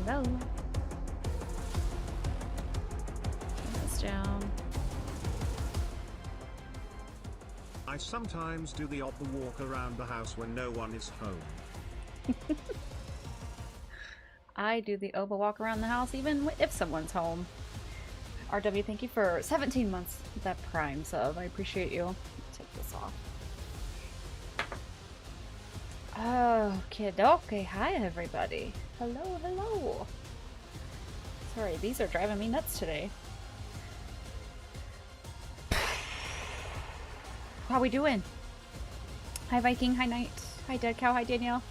Hello. Turn this down. I sometimes do the oppa walk around the house when no one is home. I do the Oba walk around the house even if someone's home. RW, thank you for 17 months with that Prime sub. I appreciate you. Take this off. Okay, hi everybody. Hello, hello. Sorry, these are driving me nuts today. How we doing? Hi Viking, hi Knight, hi Dead Cow, hi Danielle.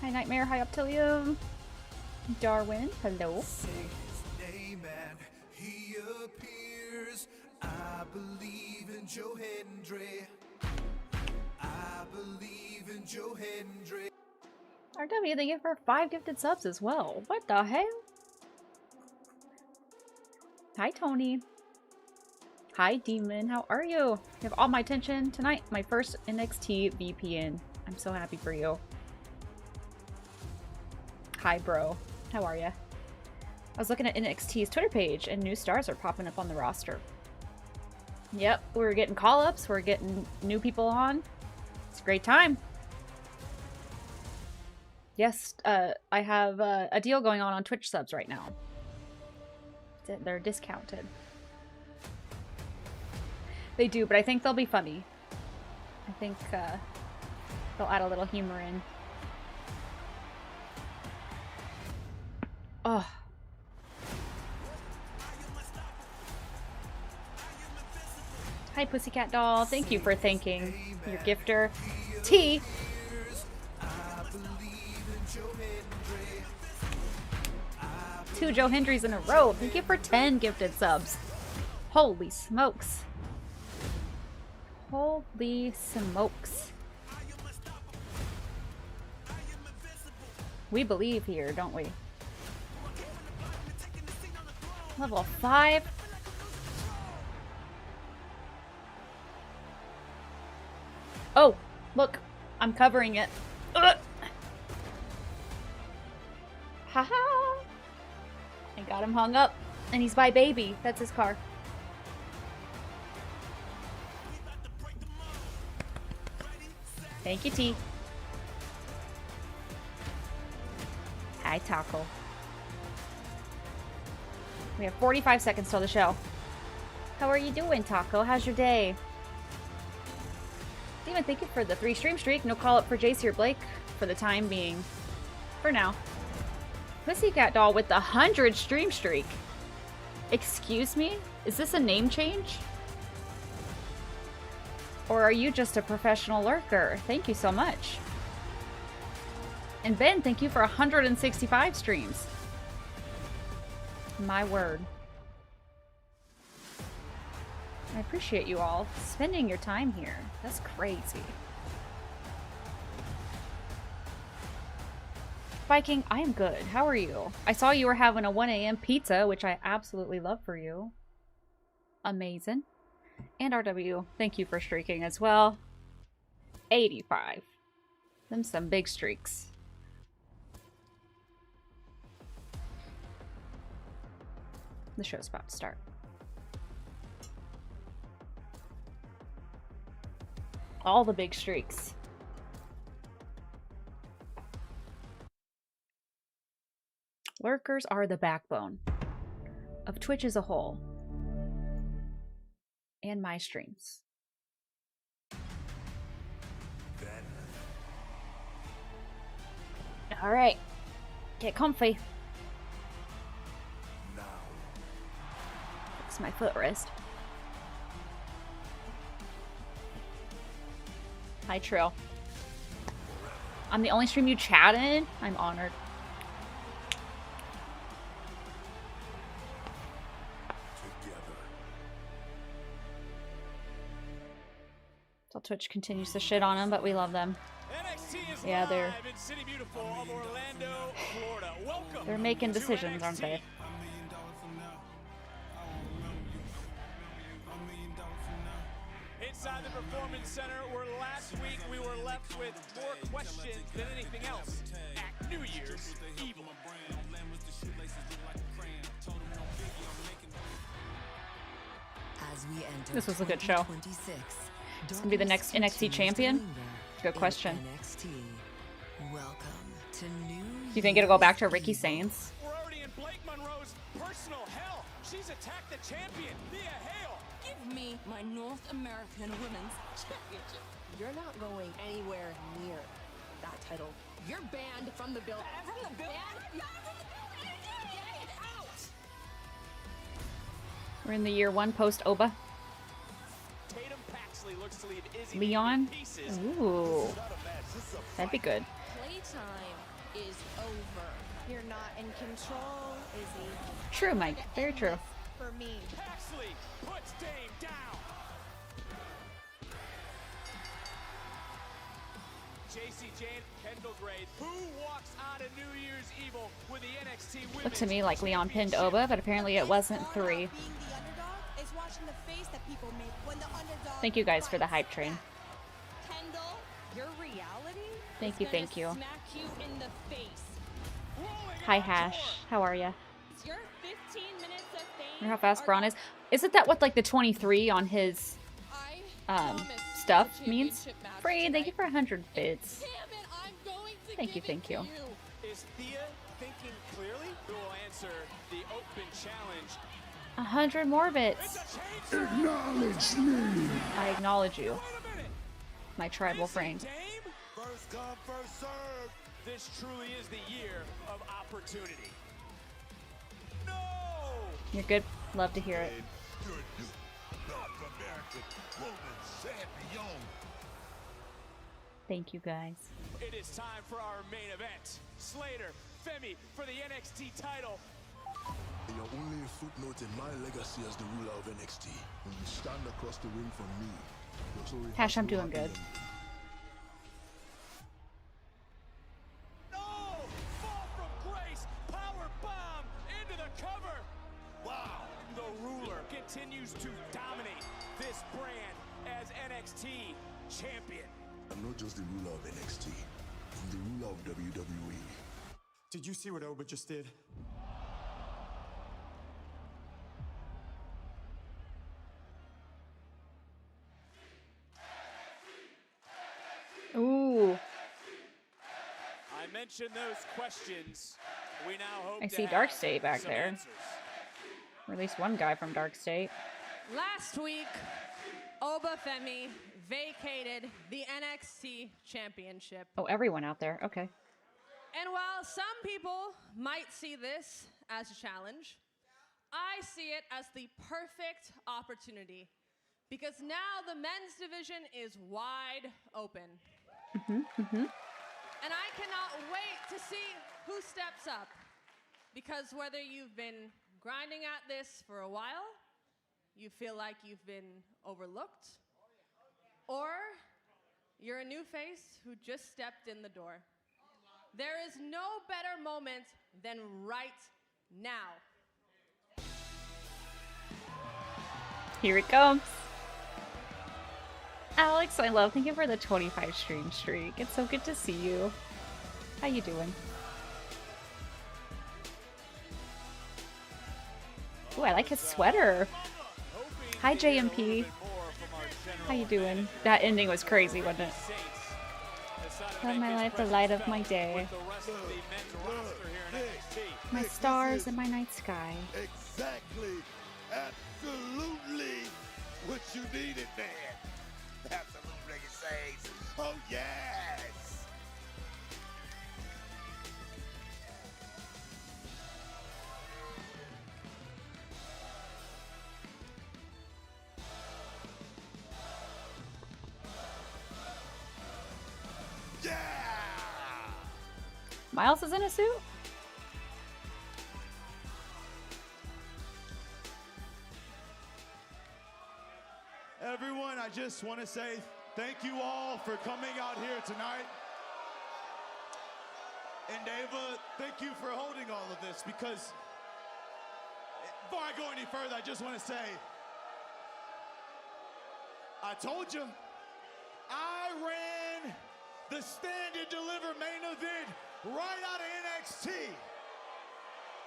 Hi Nightmare, hi Optilium. Darwin, hello. He appears. I believe in Joe Hendry. I believe in Joe Hendry. RW, they give her 5 gifted subs as well. What the hell? Hi Tony. Hi Demon, how are you? You have all my attention tonight. My first NXT VPN. I'm so happy for you. Hi bro, how are ya? I was looking at NXT's Twitter page and new stars are popping up on the roster. Yep, we're getting call-ups, we're getting new people on. It's a great time. Yes, I have a deal going on Twitch subs right now. They're discounted. They do, but I think they'll be funny. I think they'll add a little humor in. Oh. Hi, Pussycat Doll. Thank you for thanking your gifter. T. 2 Joe Hendrys in a row. Thank you for 10 gifted subs. Holy smokes. Holy smokes. We believe here, don't we? Level 5. Oh, look. I'm covering it. Ugh. Haha. I got him hung up. And he's by Baby. That's his car. Thank you, T. Hi, Taco. We have 45 seconds till the show. How are you doing, Taco? How's your day? Demon, thank you for the 3 stream streak. No call up for JC or Blake for the time being. For now. Pussycat Doll with the 100 stream streak. Excuse me? Is this a name change? Or are you just a professional lurker? Thank you so much. And Ben, thank you for 165 streams. My word. I appreciate you all spending your time here. That's crazy. Viking, I am good. How are you? I saw you were having a 1 a.m. pizza, which I absolutely love for you. Amazing. And RW, thank you for streaking as well. 85. Them some big streaks. The show's about to start. All the big streaks. Lurkers are the backbone of Twitch as a whole. And my streams. Alright. Get comfy. Fix my footrest. Hi, Trill. I'm the only stream you chat in? I'm honored. So Twitch continues to shit on them, but we love them. Yeah, they're making decisions, aren't they? Inside the Performance Center, where last week we were left with more questions than anything else at New Year's Evil. This was a good show. This gonna be the next NXT champion? Good question. Welcome to New Do you think it'll go back to Ricky Sainz? We're already in Blake Monroe's personal hell. She's attacked the champion via hail. Give me my North American Women's Championship. You're not going anywhere near that title. You're banned from the building. From the building? Not from the building! Get out! We're in the year 1 post Oba. Tatum Paxley looks to leave Izzy Leon? in pieces. Ooh. That'd be good. Playtime is over. You're not in control, Izzy. True, Mike. Very true. For me. Paxley puts Dame down. JC Jane, Kendall Gray, who walks out of New Year's Evil with the NXT Women's Looked to me like Leon pinned Oba, but apparently it wasn't 3. Being the underdog is watching the face that people make when the underdog. Thank you guys for the hype train. Kendall, your reality Thank is you, gonna thank you. Smack you in the face. Hi, Hash. How are ya? Your 15 minutes of fame. Wonder how fast are Braun is. Isn't that what like the 23 on his I promise stuff the means? championship match Free, thank you tonight. for 100 bits. Damn it, I'm going to Thank you, give thank it you. to Is Thea thinking clearly? Who will answer the open challenge? 100 more It's bits. a change. Acknowledge me. I acknowledge you, Wait a minute. my tribal Missing friend. Dame? First come, first serve. This truly is the year of opportunity. No! You're good. Love to hear it. You're new North American Women's Champion. Thank you guys. It is time for our main event. Slater, Femi for the NXT title. You're only a footnote in my legacy as the ruler of NXT. When you stand across the ring from me, your story has Hash, I'm no doing happy good. ending. No! Fall from grace. Power bomb into the cover. Wow. The ruler continues to dominate this brand as NXT champion. I'm not just the ruler of NXT. I'm the ruler of WWE. Did you see what Oba just did? Ooh, I mentioned those questions. We now hope I to see have Dark State back some there. answers. or at least one guy from Dark State. Last week, Oba Femi vacated the NXT Championship. Oh, everyone out there. Okay. And while some people might see this as a challenge, I see it as the perfect opportunity because now the men's division is wide open. And I cannot wait to see who steps up because whether you've been grinding at this for a while, you feel like you've been overlooked, or you're a new face who just stepped in the door. There is no better moment than right now. Here it comes. Alex, I love. Thank you for the 25 stream streak. It's so good to see you. How you doing? Ooh, I like his sweater. Hi, JMP. How you doing? That ending was crazy, wasn't it? Love my life, the light of my day. My stars and my night sky. Exactly. Absolutely what you needed, man. Absolutely, you say. Oh, yes. Yeah. Miles is in a suit? Everyone, I just want to say thank you all for coming out here tonight. And Ava, thank you for holding all of this because before I go any further, I just want to say, I told you, I ran the Stand and Deliver main event right out of NXT.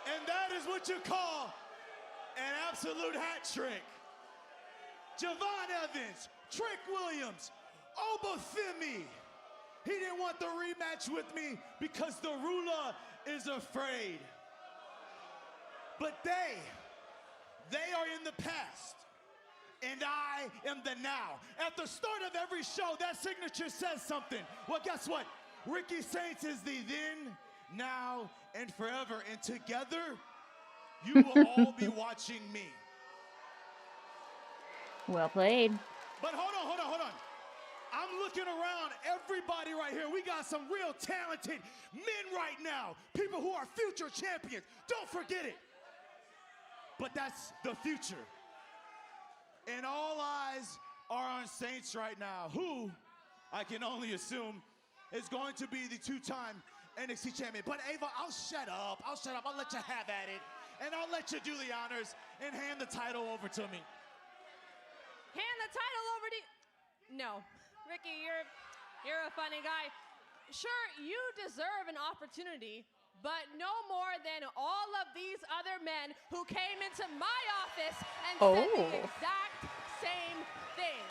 And that is what you call an absolute hat trick. Javon Evans, Trick Williams, Obafemi. He didn't want the rematch with me because the ruler is afraid. But they are in the past, and I am the now. At the start of every show, that signature says something. Well, guess what? Ricky Saints is the then, now, and forever. And together, you will all be watching me. Well played. But hold on. I'm looking around, everybody right here. We got some real talented men right now. People who are future champions. Don't forget it. But that's the future. And all eyes are on Saints right now, who I can only assume is going to be the two-time NXT champion. But Ava, I'll shut up. I'll let you have at it. And I'll let you do the honors and hand the title over to me. Hand the title over to you. No. Ricky, you're a funny guy. Sure, you deserve an opportunity, but no more than all of these other men who came into my office and said the exact same thing.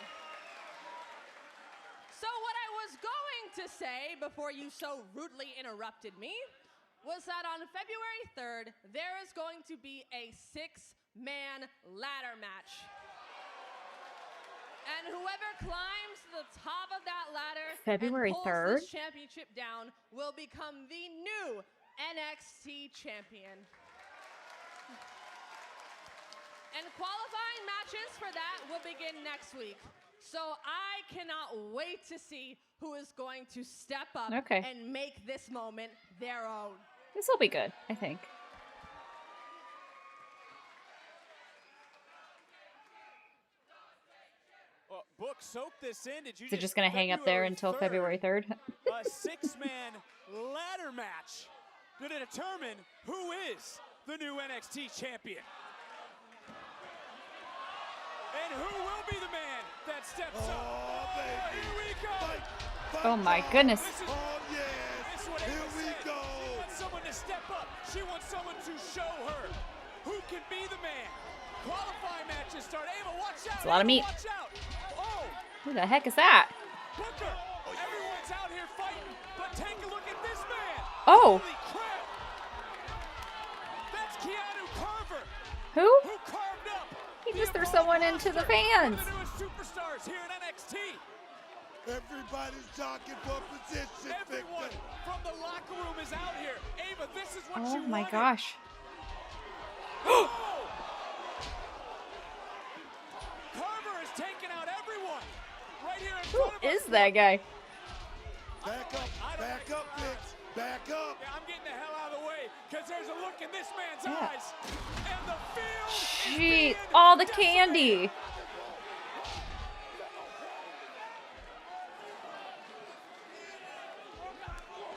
So what I was going to say before you so rudely interrupted me was that on February 3rd, there is going to be a 6-man ladder match. And whoever climbs to the top of that ladder February and pulls 3rd? this championship down will become the new NXT champion. And qualifying matches for that will begin next week. So I cannot wait to see who is going to step up and make this moment their own. This will be good, I think. Book, soak this in. Did you Is it just going to hang up there until February 3rd? A 6-man ladder match to determine who is the new NXT champion. And who will be the man that steps up? Baby. Here we go. Fight, Oh my goodness. Oh, yes. This is what Here Ava we said. go. She wants someone to step up. She wants someone to show her who can be the man. Qualifying matches start. Ava, watch out. It's a lot of meat. Watch out. Oh. Who the heck is that? Booker. Everyone's out here fighting, but take a look at this man. Oh. Holy crap. That's Keanu Carver. Who? Who carved up. He just threw someone into the fans. One of the newest superstars here in NXT. Everybody's jockeying for position, Everyone Victor. from the locker room is out here. Ava, this is what Oh you my wanted. gosh. Carver is taking out everyone right here in Who front of us. is that guy? Back up, Fitz. Back up. Yeah, I'm getting the hell out of the way because there's a look in this man's eyes. And the field is Gee, being all the decimated. candy.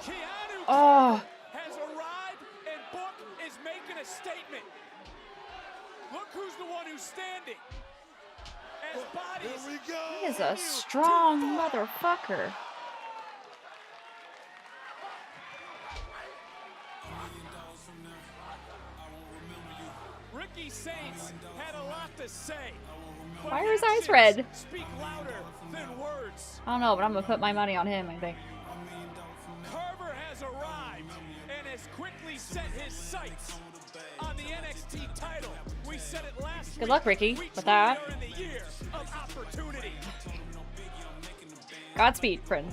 Keanu Oh. has arrived and Book is making a statement. Look who's the one who's standing. As bodies Here we go. He is a strong motherfucker. Ricky Saints had a lot to say. But Why are his eyes actions red? Speak louder than words. I don't know, but I'm gonna put my money on him, I think. Carver has arrived and has quickly set his sights on the NXT title. We said it last week. Good luck, Ricky, We with truly that. are in the year of opportunity. Godspeed, friend.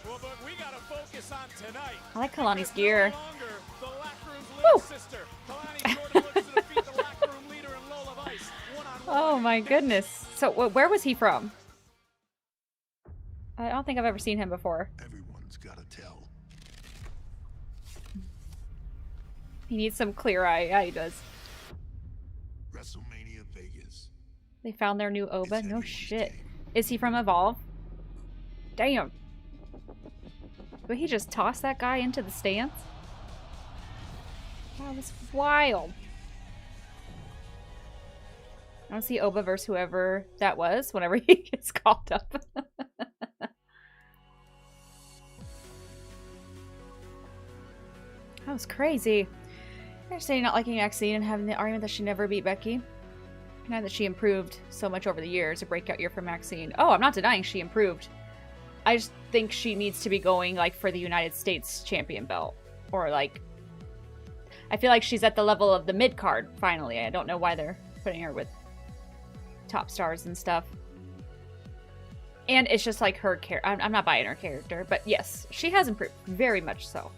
Well, but we gotta focus on tonight. I like Kalani's gear. No longer the locker room's Woo! little sister. Kalani Jordan looks to defeat the locker room leader in Lola Vice. One-on-one. Oh my goodness. So where was he from? I don't think I've ever seen him before. Everyone's gotta tell. He needs some clear eye. Yeah, he does. WrestleMania Vegas. They found their new Oba? It's No anyone's shit. game. Is he from Evolve? Damn. But he just tossed that guy into the stands? That was wild. I don't see Oba versus whoever that was whenever he gets called up. That was crazy. I understand not liking Maxine and having the argument that she never beat Becky. Now that she improved so much over the years, a breakout year for Maxine. Oh, I'm not denying she improved. I just think she needs to be going, like, for the United States champion belt. Or, like... I feel like she's at the level of the mid-card, finally. I don't know why they're putting her with top stars and stuff. And it's just, like, her character. I'm not buying her character, but yes, she has improved. Very much so.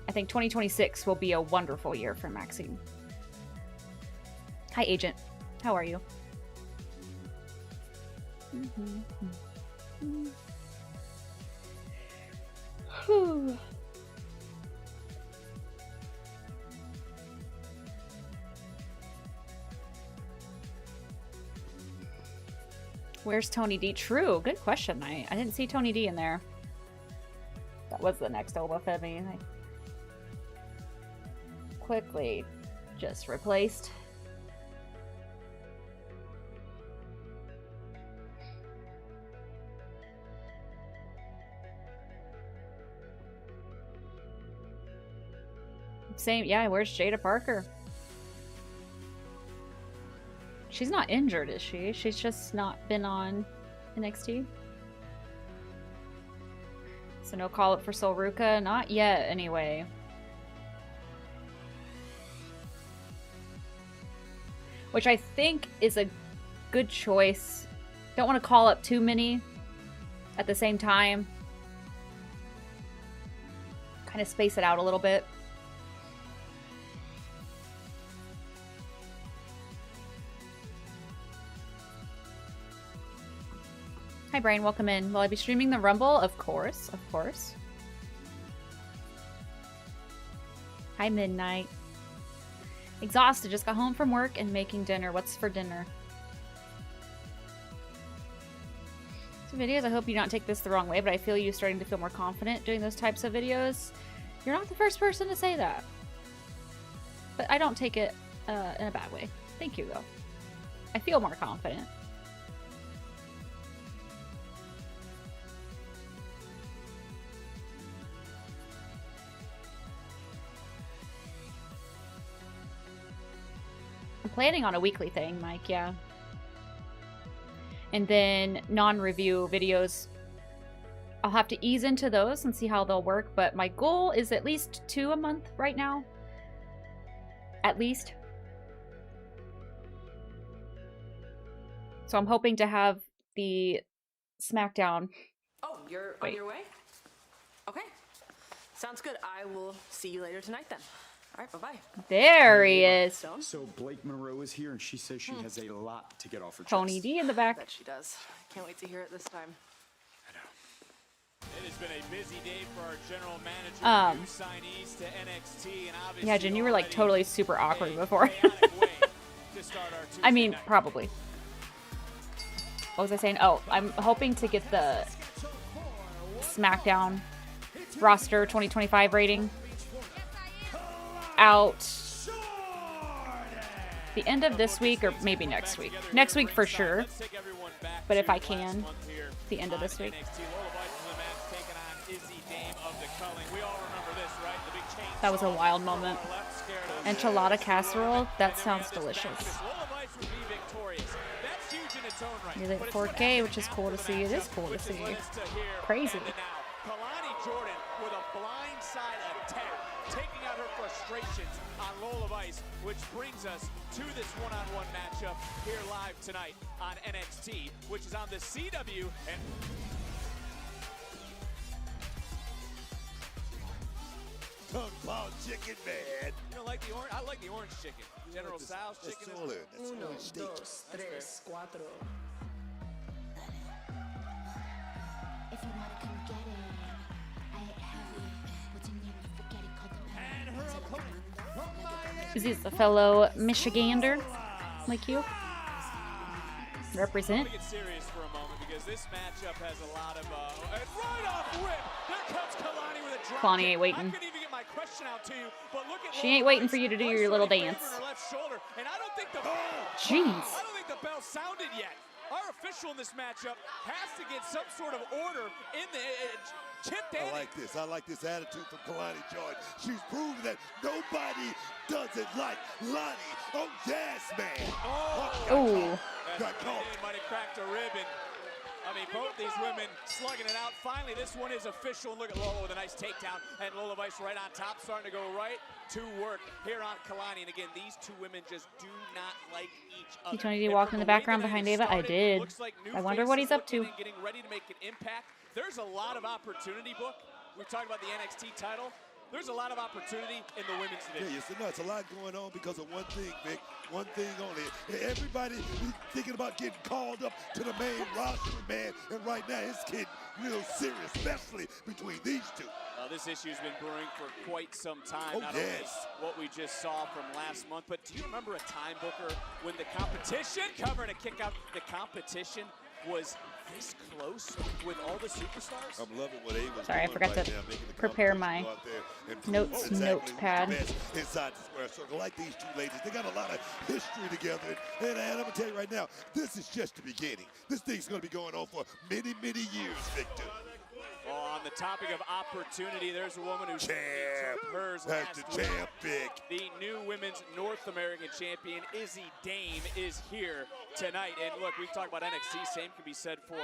I think 2026 will be a wonderful year for Maxine. Hi, Agent. How are you? Whew. Where's Tony D? True. Good question. I didn't see Tony D in there. That was the next Oba Femi. I quickly just replaced. Same, yeah, where's Jada Parker? She's not injured, is she? She's just not been on NXT. So no call-up for Sol Ruka? Not yet, anyway. Which I think is a good choice. Don't want to call up too many at the same time. Kind of space it out a little bit. Hi, Brian. Welcome in. Will I be streaming the Rumble? Of course. Of course. Hi, Midnight. Exhausted. Just got home from work and making dinner. What's for dinner? So videos, I hope you don't take this the wrong way, but I feel you starting to feel more confident doing those types of videos. You're not the first person to say that. But I don't take it in a bad way. Thank you, though. I feel more confident. Planning on a weekly thing, Mike, yeah. And then non-review videos, I'll have to ease into those and see how they'll work, but my goal is at least 2 a month right now. At least. So I'm hoping to have the SmackDown. Oh, you're on your way? Okay. Sounds good. I will see you later tonight then. All right, bye-bye. There he is. So Blake Monroe is here, and she says she has a lot to get off her chest. Tony D in the back. I bet she does. Can't wait to hear it this time. I know. It has been a busy day for our general manager, new signees to NXT, and obviously Yeah, Jen, you were like totally super awkward before. I mean, probably. What was I saying? Oh, I'm hoping to get the SmackDown roster 2025 rating out the end of this week or maybe next week. Next week for sure. But if I can, the end of this week. That was a wild moment. Enchilada casserole, that sounds delicious. You're at 4K, which is cool to see. It is cool to see. Crazy. Kalani Jordan with a blindside attack, taking out her frustrations on Roll of Ice, which brings us to this one-on-one matchup here live tonight on NXT, which is on the CW and Kung Pao chicken, man. you don't like the orange? I like the orange chicken. General Tso's chicken is solid. That's Uno, steak. dos, tres, cuatro. If you want to come get it, I have what's in there? Forget it. Called the and her opponent from Miami. Is this a fellow Michigander like you? Represent. I want to get serious for a moment because this matchup has a lot of and right off rip, there comes Kalani with a drop Kalani kick. ain't waiting. I couldn't even get my question out to you, but look at She ain't waiting for you to do your little dance. Her left shoulder, and I don't think the Jeez. I don't think the bell sounded yet. our official in this matchup has to get some sort of order in the Chip Danny. I like this attitude from Kalani Jordan. She's proven that nobody does it like Lonnie. Oh, yes, man. Oh. Got caught. Might have cracked a rib, and I mean, both these women slugging it out. Finally, this one is official. And look at Lola with a nice takedown, and Lola Vice right on top, starting to go right to work here on Kalani. And again, these two women just do not like each other. Tony D walked in the background behind Ava. I did. Like I wonder what he's up to. Getting ready to make an impact. There's a lot of opportunity, Book. We've talked about the NXT title. There's a lot of opportunity in the women's division. Yeah, it's a lot going on because of one thing, Vic. One thing only. Everybody thinking about getting called up to the main roster, man. And right now, it's getting real serious, especially between these two. This issue's been brewing for quite some time. Oh, Not yes. only what we just saw from last month, but do you remember a time, Booker, when the competition, covering a kick out, the competition was this close with all the superstars? I'm loving what Ava's Sorry, I doing forgot right to now, making the prepare competition my go out there and prove notes exactly notepad. who's the best inside the square circle. Like these two ladies, they got a lot of history together. And I'm gonna tell you right now, this is just the beginning. This thing's gonna be going on for many, many years, Victor. Well, on the topic of opportunity, there's a woman who's hers That's the last week. champ, Vic. The new women's North American champion, Izzy Dame, is here tonight. And look, we've talked about NXT. Same can be said for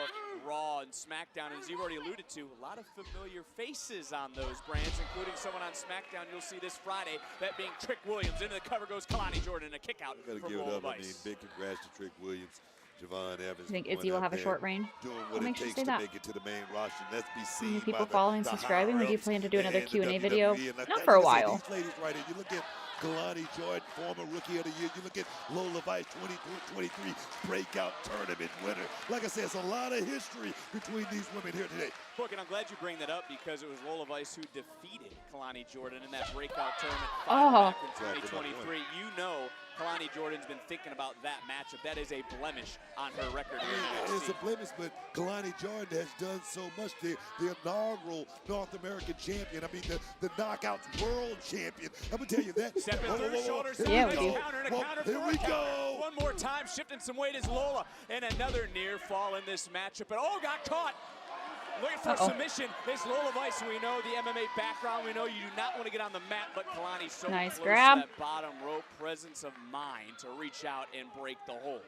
Raw and SmackDown. And as you've already alluded to, a lot of familiar faces on those brands, including someone on SmackDown you'll see this Friday, that being Trick Williams. Into the cover goes Kalani Jordan, a kick out Gotta from give it Lola up. I mean, Vice. big congrats to Trick Williams. Javon Evans. You think Izzy will have a short reign? Doing What what it makes you takes say to that? make it to the main roster. Let's be New seen people by following, the subscribing. Would you higher-ups plan to do another and the Q&A WWE. video? And Not for a like I said, while. These ladies right here, you look at Kalani Jordan, former Rookie of the Year. You look at Lola Vice, 23 breakout tournament winner. Like I said, it's a lot of history between these women here today. Look, and I'm glad you bring that up because it was Lola Vice who defeated Kalani Jordan in that breakout tournament back in 2023. You know Kalani Jordan's been thinking about that matchup. That is a blemish on her record here in NXT. It's a blemish, but Kalani Jordan has done so much. The inaugural North American champion. I mean, the Knockouts World Champion. I'm going to tell you that. Stepping through the shoulders. Yeah, we do. Here we go. One more time, shifting some weight is Lola. And another near fall in this matchup. But got caught. Looking for submission is Lola Vice. We know the MMA background. We know you do not want to get on the mat, but Kalani's so Nice close grab. to that bottom rope. Presence of mind to reach out and break the hold.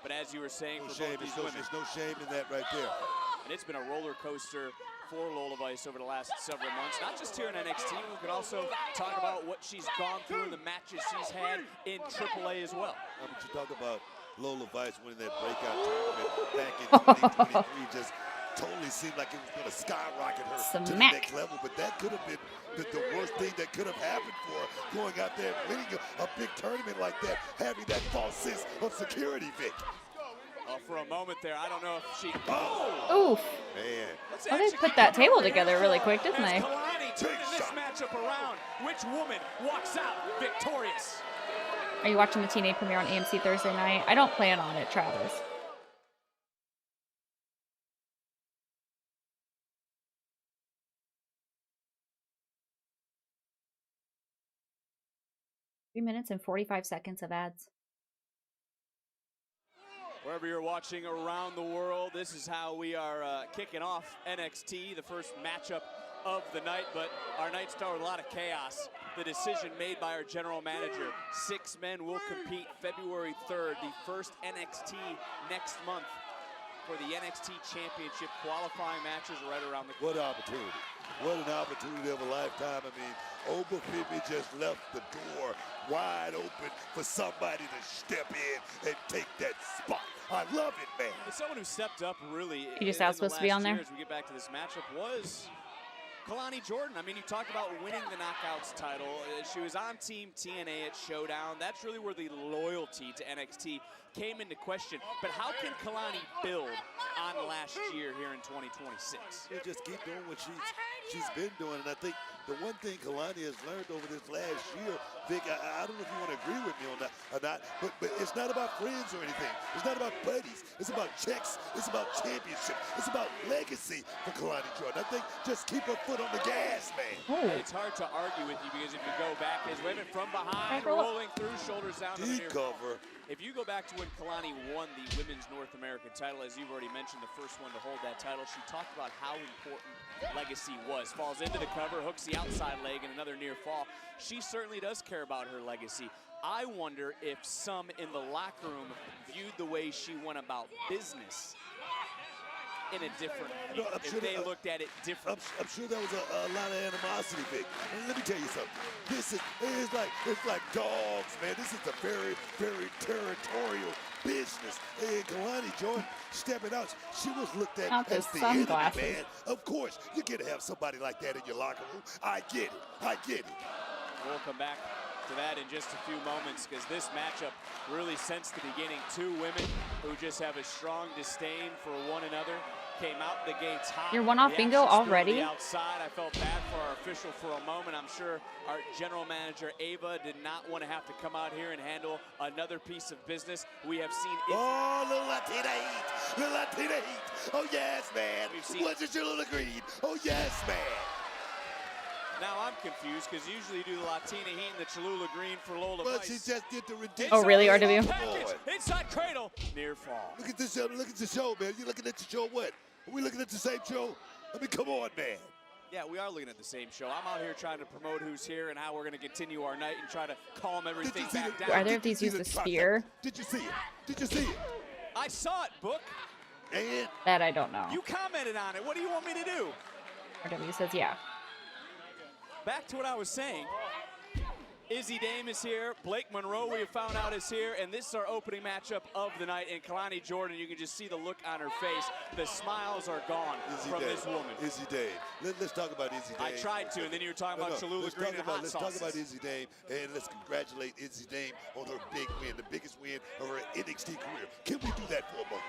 But as you were saying, No for shame. both these There's women, no shame in that right there. and it's been a roller coaster for Lola Vice over the last several months. Not just here in NXT, we could also talk about what she's gone through in the matches she's had in AAA as well. But you talk about Lola Vice winning that breakout tournament back in 2023. Just totally seemed like it was going to skyrocket her to the next level. But that could have been the worst thing that could have happened for her, going out there and winning a big tournament like that, having that false sense of security, Vic. For a moment there, I don't know if she... Oof. Man. Oh, they put that table together really quick, didn't they? Kalani turning this matchup around. Which woman walks out victorious? Are you watching the TNA premiere on AMC Thursday night? I don't plan on it, Travis. Minutes and 45 seconds of ads. Wherever you're watching around the world, this is how we are kicking off NXT, the first matchup of the night. But our night started with a lot of chaos. The decision made by our general manager. 6 men will compete February 3rd, the first NXT next month for the NXT Championship. Qualifying matches right around the corner. What opportunity. What an opportunity of a lifetime. I mean, Ogbafemi just left the door wide open for somebody to step in and take that spot. I love it, man. And someone who stepped up really You just supposed to be on there? as we get back to this matchup was Kalani Jordan. I mean, you talked about winning the Knockouts title. She was on Team TNA at Showdown. That's really where the loyalty to NXT came into question. But how can Kalani build on last year here in 2026? You just keep doing what she's been doing, and I think the one thing Kalani has learned over this last year, Vic, I don't know if you want to agree with me on that or not, but it's not about friends or anything. It's not about buddies. It's about checks. It's about championship. It's about legacy for Kalani Jordan. I think just keep her foot on the gas, man. It's hard to argue with you because if you go back, his women from behind, rolling through, shoulders down to the near cover. If you go back to when Kalani won the Women's North American title, as you've already mentioned, the first one to hold that title, she talked about how important legacy was. Falls into the cover, hooks the outside leg, and another near fall. She certainly does care about her legacy. I wonder if some in the locker room viewed the way she went about business in a different view. If they looked at it differently. I'm sure there was a lot of animosity, Vic. And let me tell you something. It's like dogs, man. This is a very, very territorial business. And Kalani Jordan stepping out, she was looked at as the enemy, man. Of course, you get to have somebody like that in your locker room. I get it. We'll come back to that in just a few moments because this matchup really since the beginning, two women who just have a strong disdain for one another came out the gates hot. You're one off bingo already? Outside, I felt bad for our official for a moment. I'm sure our general manager Ava did not want to have to come out here and handle another piece of business. We have seen it. Oh, little Latina heat. Oh yes, man. What's it, your little green? Oh yes, man. Now I'm confused because usually you do the Latina heat and the Cholula green for Lola But Vice. she just did the ridiculous. Oh, really, RW? Inside cradle, near fall. Look at this show. Look at the show, man. You looking at the show? What? Are we looking at the same show? I mean, come on, man. Yeah, we are looking at the same show. I'm out here trying to promote who's here and how we're going to continue our night and try to calm everything back down. Either of these use the spear? Did you see it? Did you see it? I saw it, Book. And that I don't know. You commented on it. What do you want me to do? RW says yeah. Back to what I was saying. Izzy Dame is here. Blake Monroe, we have found out, is here. And this is our opening matchup of the night. And Kalani Jordan, you can just see the look on her face. The smiles are gone from this woman. Izzy Dame. Let's talk about Izzy Dame. I tried to, and then you were talking about Cholula Green and hot Let's sauces. talk about Izzy Dame, and let's congratulate Izzy Dame on her big win, the biggest win of her NXT career. Can we do that for a moment?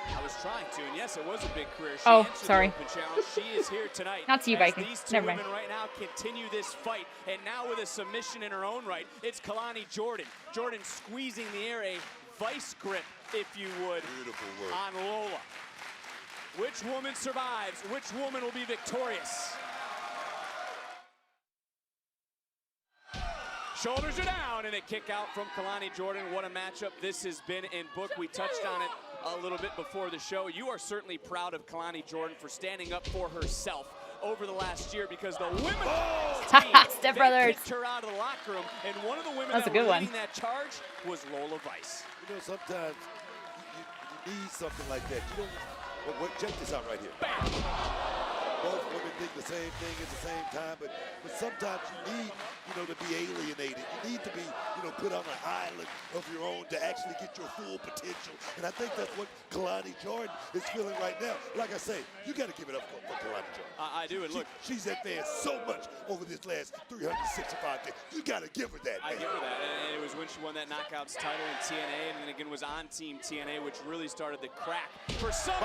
I was trying to, and yes, it was a big career. She sorry. The open challenge. She is here tonight. Not to you, Viking. These two Never women mind. right now continue this fight, and now with a submission in her own right, it's Kalani Jordan. Jordan squeezing the air, a vice grip, if you would, beautiful work on Lola. Which woman survives? Which woman will be victorious? Shoulders are down, and a kick out from Kalani Jordan. What a matchup this has been in Book. We touched on it a little bit before the show. You are certainly proud of Kalani Jordan for standing up for herself over the last year because the women Step Brothers kicked her out of the locker room, and one of the women That's that a good were leading one. that charge was Lola Vice. You know, sometimes you need something like that. You don't. Check this out right here. Bam. Both women think the same thing at the same time, but sometimes you need, to be alienated. You need to be, put on an island of your own to actually get your full potential. And I think that's what Kalani Jordan is feeling right now. Like I say, you got to give it up for Kalani Jordan. I do, and look. She's advanced so much over this last 365 days. You got to give her that, man. I give her that, and it was when she won that Knockouts title in TNA, and then again was on Team TNA, which really started the crack for some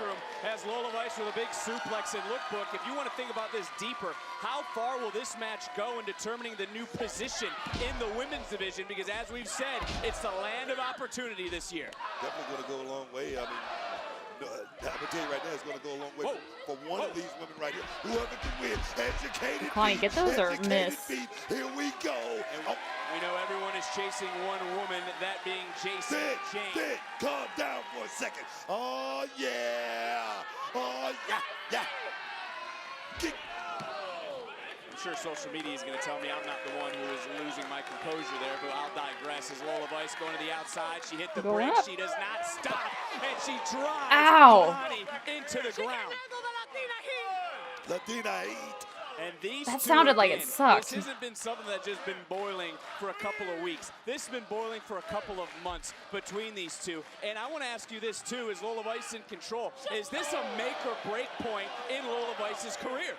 room as Lola Vice with a big suplex and look Book. If you want to think about this deeper, how far will this match go in determining the new position in the women's division? Because as we've said, it's the land of opportunity this year. Definitely going to go a long way. I mean, I'm going to tell you right now, it's going to go a long way for one of these women right here. Whoever can win, educated Kalani, get those or miss? Here we go. We know everyone is chasing one woman, that being Jason James. Dick, calm down for a second. Oh, yeah. Oh, yeah. I'm sure social media is going to tell me I'm not the one who is losing my composure there, but I'll digress. As Lola Vice going to the outside, she hit the brake, she does not stop, and she drives Kalani into the ground. Latina heat. And these that two sounded like again, it sucked. This hasn't been something that's just been boiling for a couple of weeks. This has been boiling for a couple of months between these two. And I want to ask you this too, is Lola Vice in control? Is this a make or break point in Lola Vice's career?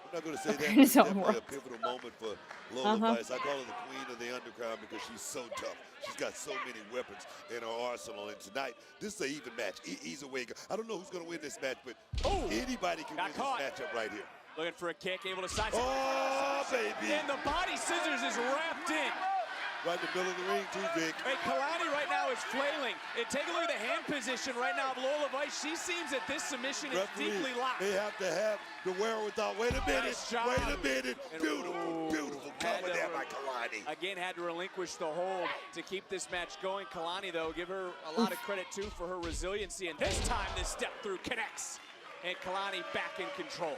I'm not going to say that. It's definitely a pivotal moment for Lola Vice. I call her the queen of the underground because she's so tough. She's got so many weapons in her arsenal. And tonight, this is an even match. Either way, I don't know who's going to win this match, but anybody can win this matchup right here. Looking for a kick, able to side. Oh, baby. And the body scissors is wrapped in. Right in the middle of the ring, too, Vic. Hey, Kalani right now is flailing. And take a look at the hand position right now of Lola Vice. She seems that this submission is deeply locked. They have to have the wherewithal. Wait a minute. Nice job. Wait a minute. And Beautiful, beautiful cover there by Kalani. Again, had to relinquish the hold to keep this match going. Kalani, though, give her a lot of credit, too, for her resiliency. And this time, this step through connects. And Kalani back in control.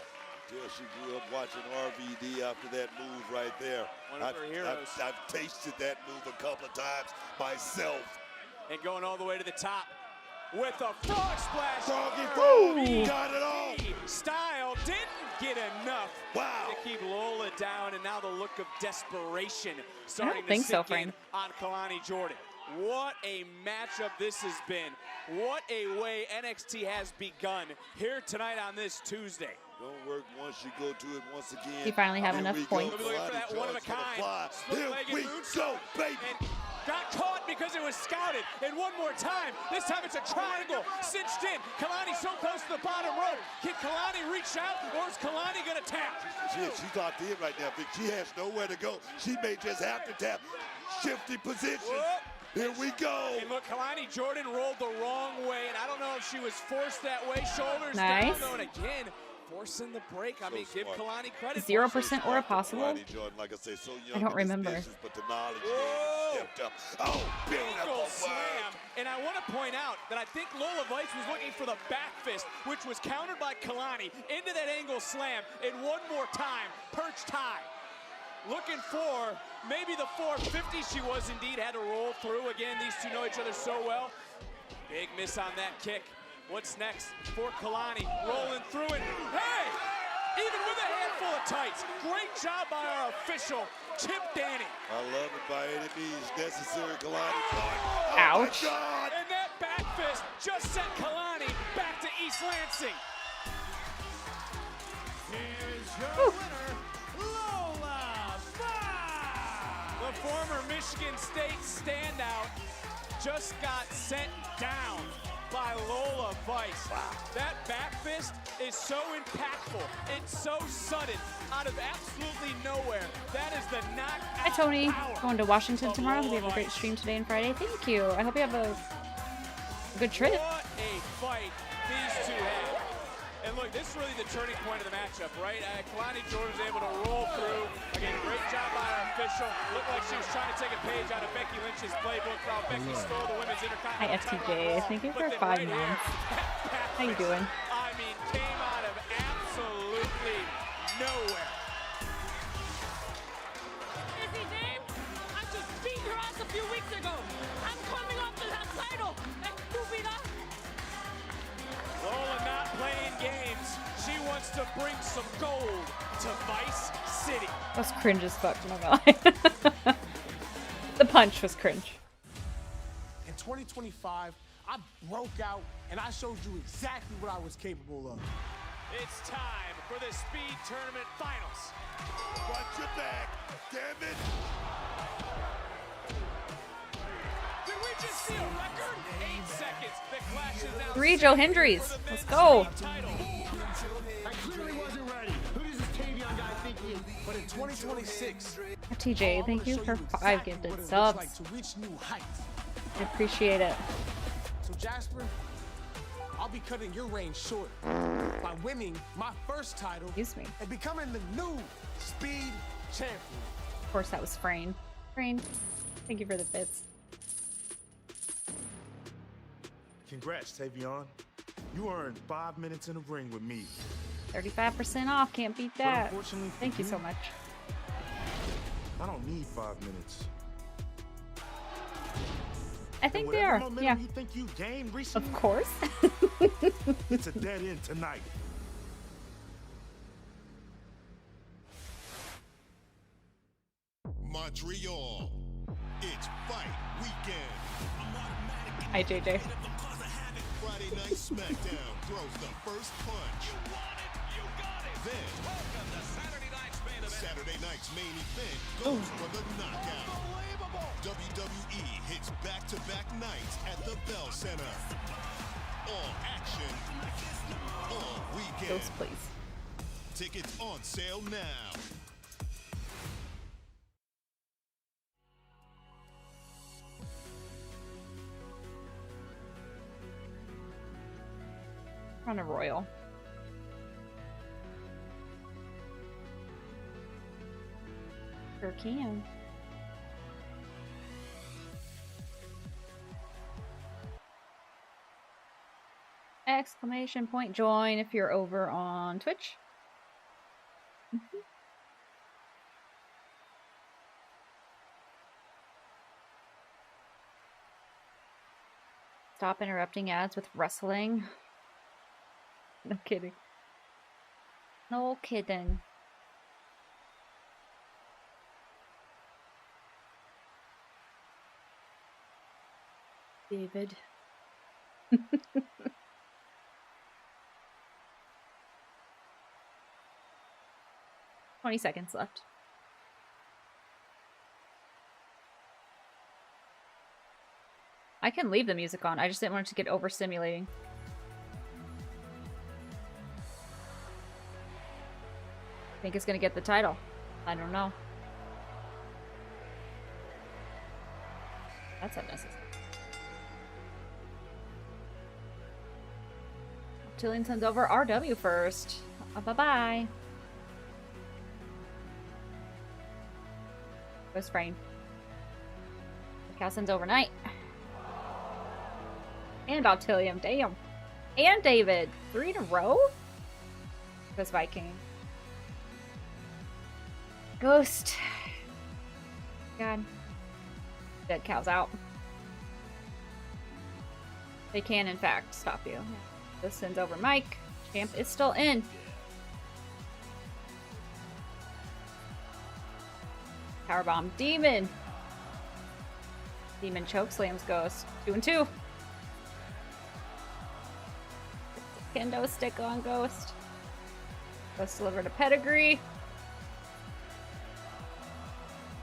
Yeah, she grew up watching RVD after that move right there. One of her heroes. I've tasted that move a couple of times myself. And going all the way to the top with a frog splash. Froggy frog, got it all. Style didn't get enough to keep Lola down, and now the look of desperation starting to sink in on Kalani Jordan. What a matchup this has been. What a way NXT has begun here tonight on this Tuesday. Don't work once, you go to it once again. You finally have enough points. We'll be looking for that one of a kind. Here we go, baby. And got caught because it was scouted. And one more time. This time it's a triangle cinched in. Kalani so close to the bottom rope. Can Kalani reach out, or is Kalani going to tap? She's locked in right now, Vic. She has nowhere to go. She may just have to tap. Shifty position. Whoop. Here we go. And look, Kalani Jordan rolled the wrong way, and I don't know if she was forced that way. Shoulders down, though, and again, forcing the break. I mean, give Kalani credit. 0% or possible? Jordan, like I say, so young I don't remember. Business, but the knowledge stepped up. Oh, beautiful slam. And I want to point out that I think Lola Vice was looking for the back fist, which was countered by Kalani into that angle slam. And one more time, perched high. Looking for maybe the 450 she was indeed, had to roll through. Again, these two know each other so well. Big miss on that kick. What's next for Kalani? Rolling through it. Hey! Even with a handful of tights. Great job by our official, Chip Danny. I love it by any means necessary, Kalani. Oh, ouch. My God. And that back fist just sent Kalani back to East Lansing. Here's your winner, Lola Vice. The former Michigan State standout just got sent down by Lola Vice. Wow. That back fist is so impactful. It's so sudden, out of absolutely nowhere. That is the knockout. Hi, Tony. Power Going to Washington of tomorrow. Hope Lola you have a great Vice. stream today and Friday. Thank you. I hope you have a good trip. What a fight these two had. And look, this is really the turning point of the matchup, right? Kalani Jordan was able to roll through. Again, great job by our official. Looked like she was trying to take a page out of Becky Lynch's playbook while Becky stole the women's Intercontinental Hi, FTJ. Thank you for 5 months. How you doing? I mean, came out of absolutely nowhere. Is his name? I just beat her ass a few weeks ago. I'm coming up to that title. Estúpida. Lola not playing games. She wants to bring some gold to Vice City. That was cringe as fuck, I'm not gonna lie. The punch was cringe. In 2025, I broke out and I showed you exactly what I was capable of. It's time for the Speed Tournament Finals. Watch your back, damn it. Did we just see a record? 8 seconds. The Clash is now 3 Joe Hendrys. Let's go. I clearly wasn't ready. Who does this Tavion guy think he is? But in 2026, TJ, thank you for 5 gifted subs. like to reach new heights. I appreciate it. So Jasper, I'll be cutting your reign short by winning my first title Excuse me. and becoming the new Speed Champion. Of course, that was Frayne. Frayne, thank you for the bits. Congrats, Tavion. You earned 5 minutes in the ring with me. 35% off. Can't beat that. Unfortunately for Thank you so much. I don't need 5 minutes. I think they Whatever are. momentum Yeah. you think you gained recently, Of course. it's a dead end tonight. Montreal. It's fight weekend. Hi, JJ. Friday Night SmackDown throws the first punch. Then, Saturday night's main event goes for the knockout. WWE hits back-to-back nights at the Bell Center. All action, all weekend. Ghost, please. Tickets on sale now. On a royal. Sure can. Exclamation point join if you're over on Twitch. Stop interrupting ads with wrestling. No kidding. No kidding. David. 20 seconds left. I can leave the music on. I just didn't want it to get overstimulating. I think it's gonna get the title. I don't know. That's unnecessary. Jillian sends over RW first. Bye-bye. Ghost Brain. Cal sends overnight. And Octillium. Damn. And David. 3 in a row? Ghost Viking. Ghost. God. Dead Cow's out. They can, in fact, stop you. This sends over Mike. Champ is still in. Powerbomb. Demon. Demon chokeslams Ghost. 2 and 2. Kendo stick on Ghost. Ghost delivered a pedigree.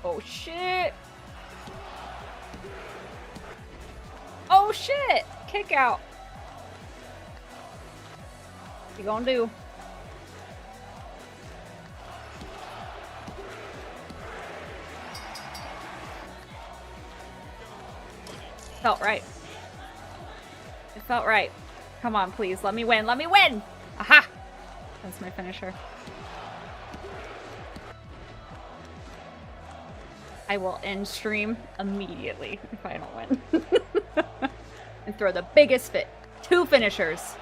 Oh shit. Oh shit. Kick out. What you gonna do? Felt right. It felt right. Come on, please. Let me win. Let me win! Aha! That's my finisher. I will end stream immediately if I don't win. And throw the biggest fit. 2 finishers.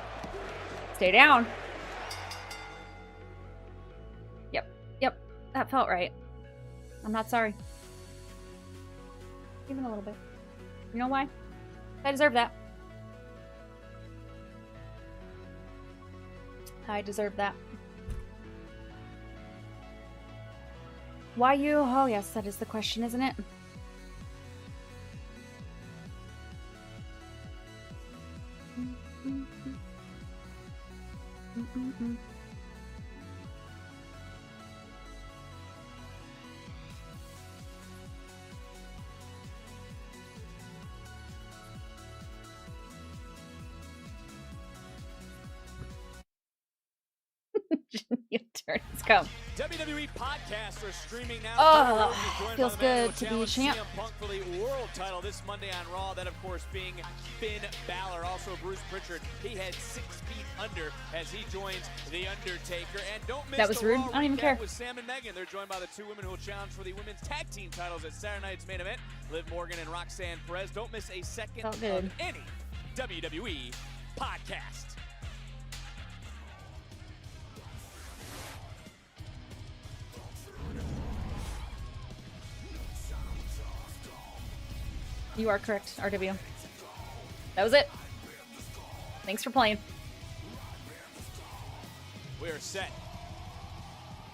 Stay down. Yep. Yep. That felt right. I'm not sorry. Even a little bit. You know why? I deserve that. I deserve that. Why you? Oh yes, that is the question, isn't it? Your turn has come. WWE podcasts are streaming now. Oh, feels good to be a champ. CM Punk for the world title this Monday on Raw. That, of course, being Finn Balor. Also, Bruce Pritchard. He had 6 feet under as he joins The Undertaker. And don't miss that was rude. I don't even care. With Sam and Megan. They're joined by the 2 women who will challenge for the women's tag team titles at Saturday night's main event. Liv Morgan and Roxanne Perez. Don't miss a second of any WWE podcast. You are correct, RW. That was it. Thanks for playing. We are set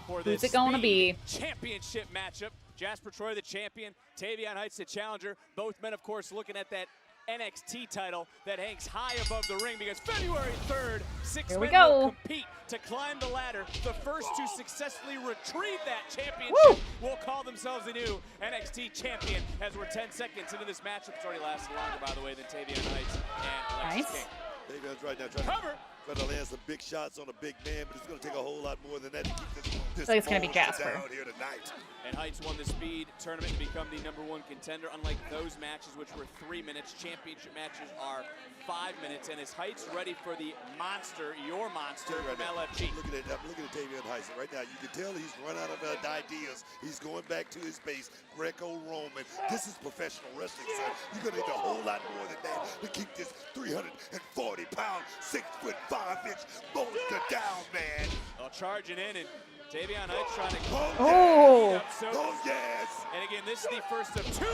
for Who's this it gonna be? Championship matchup. Jasper Troy, the champion. Tavion Heights, the challenger. Both men, of course, looking at that NXT title that hangs high above the ring because February 3rd, 6 men will compete to climb the ladder. The first to successfully retrieve that championship will call themselves the new NXT champion as we're 10 seconds into this matchup. It's already lasted longer, by the way, than Tavion Heights and Alexis King. Davion's right now Cover Trying to land some big shots on a big man, but it's going to take a whole lot more than that to keep this So it's gonna be monster Jasper. down here tonight. And Heights won the speed tournament and become the #1 contender. Unlike those matches, which were 3 minutes, championship matches are 5 minutes. And is Heights ready for the monster, your monster, from LFG? Look at Tavion Heights right now. You can tell he's run out of ideas. He's going back to his base, Greco-Roman. This is professional wrestling, son. You're going to need a whole lot more than that to keep this 340-pound, 6'5" monster down, man. Well, charging in, and Tavion Heights trying to Oh. Yes. And again, this is the first of 2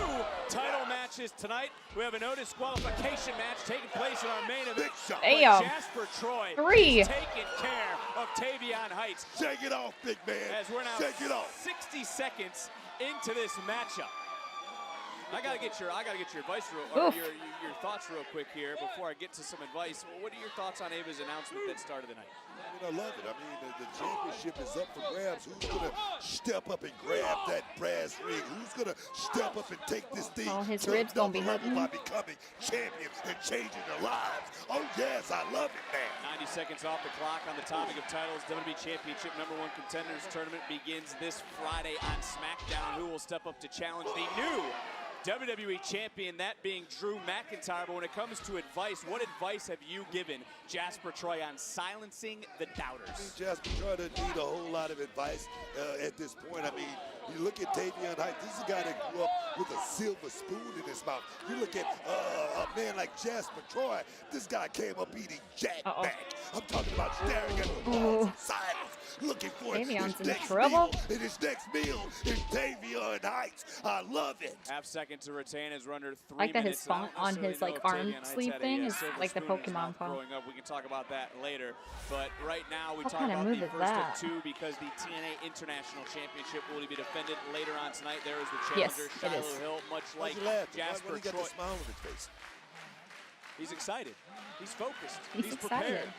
title matches tonight. We have a no disqualification match taking place in our main event. Damn. Jasper Troy 3. is taking care of Tavion Heights. Shake it off, big man. As we're now Shake it off. 60 seconds into this matchup. I gotta get your advice or your thoughts real quick here before I get to some advice. What are your thoughts on Ava's announcement that started the night? I love it. I mean, the championship is up for grabs. Who's going to step up and grab that brass ring? Who's going to step up and take this thing Oh, his to ribs gonna be another level hurting. by becoming champions and changing their lives? Oh, yes, I love it, man. 90 seconds off the clock on the topic of titles. WWE Championship #1 Contenders Tournament begins this Friday on SmackDown. Who will step up to challenge the new WWE Champion, that being Drew McIntyre. But when it comes to advice, what advice have you given Jasper Troy on silencing the doubters? Jasper Troy doesn't need a whole lot of advice at this point. I mean, you look at Tavion Heights, this is a guy that grew up with a silver spoon in his mouth. You look at a man like Jasper Troy, this guy came up eating Jack back. I'm talking about staring at the walls in silence, looking for Tavion's his in next trouble. meal. And his next meal is Tavion Heights. I love it. Half second to retain as we're under 3 I like that his minutes. I don't font on his necessarily like know if arm Tavion Heights sleeve had a, thing is silver like the spoon in his Pokemon mouth font. growing up. We can talk about that later. But right now we What talk kind of about move the is first that? of 2 because the TNA International Championship will be defended later on tonight. There is the Yes, challenger, it is. Shiloh Hill, much like Why'd you laugh? Jasper Why he got Troy. the smile on his face? He's excited. He's focused. He's excited. prepared.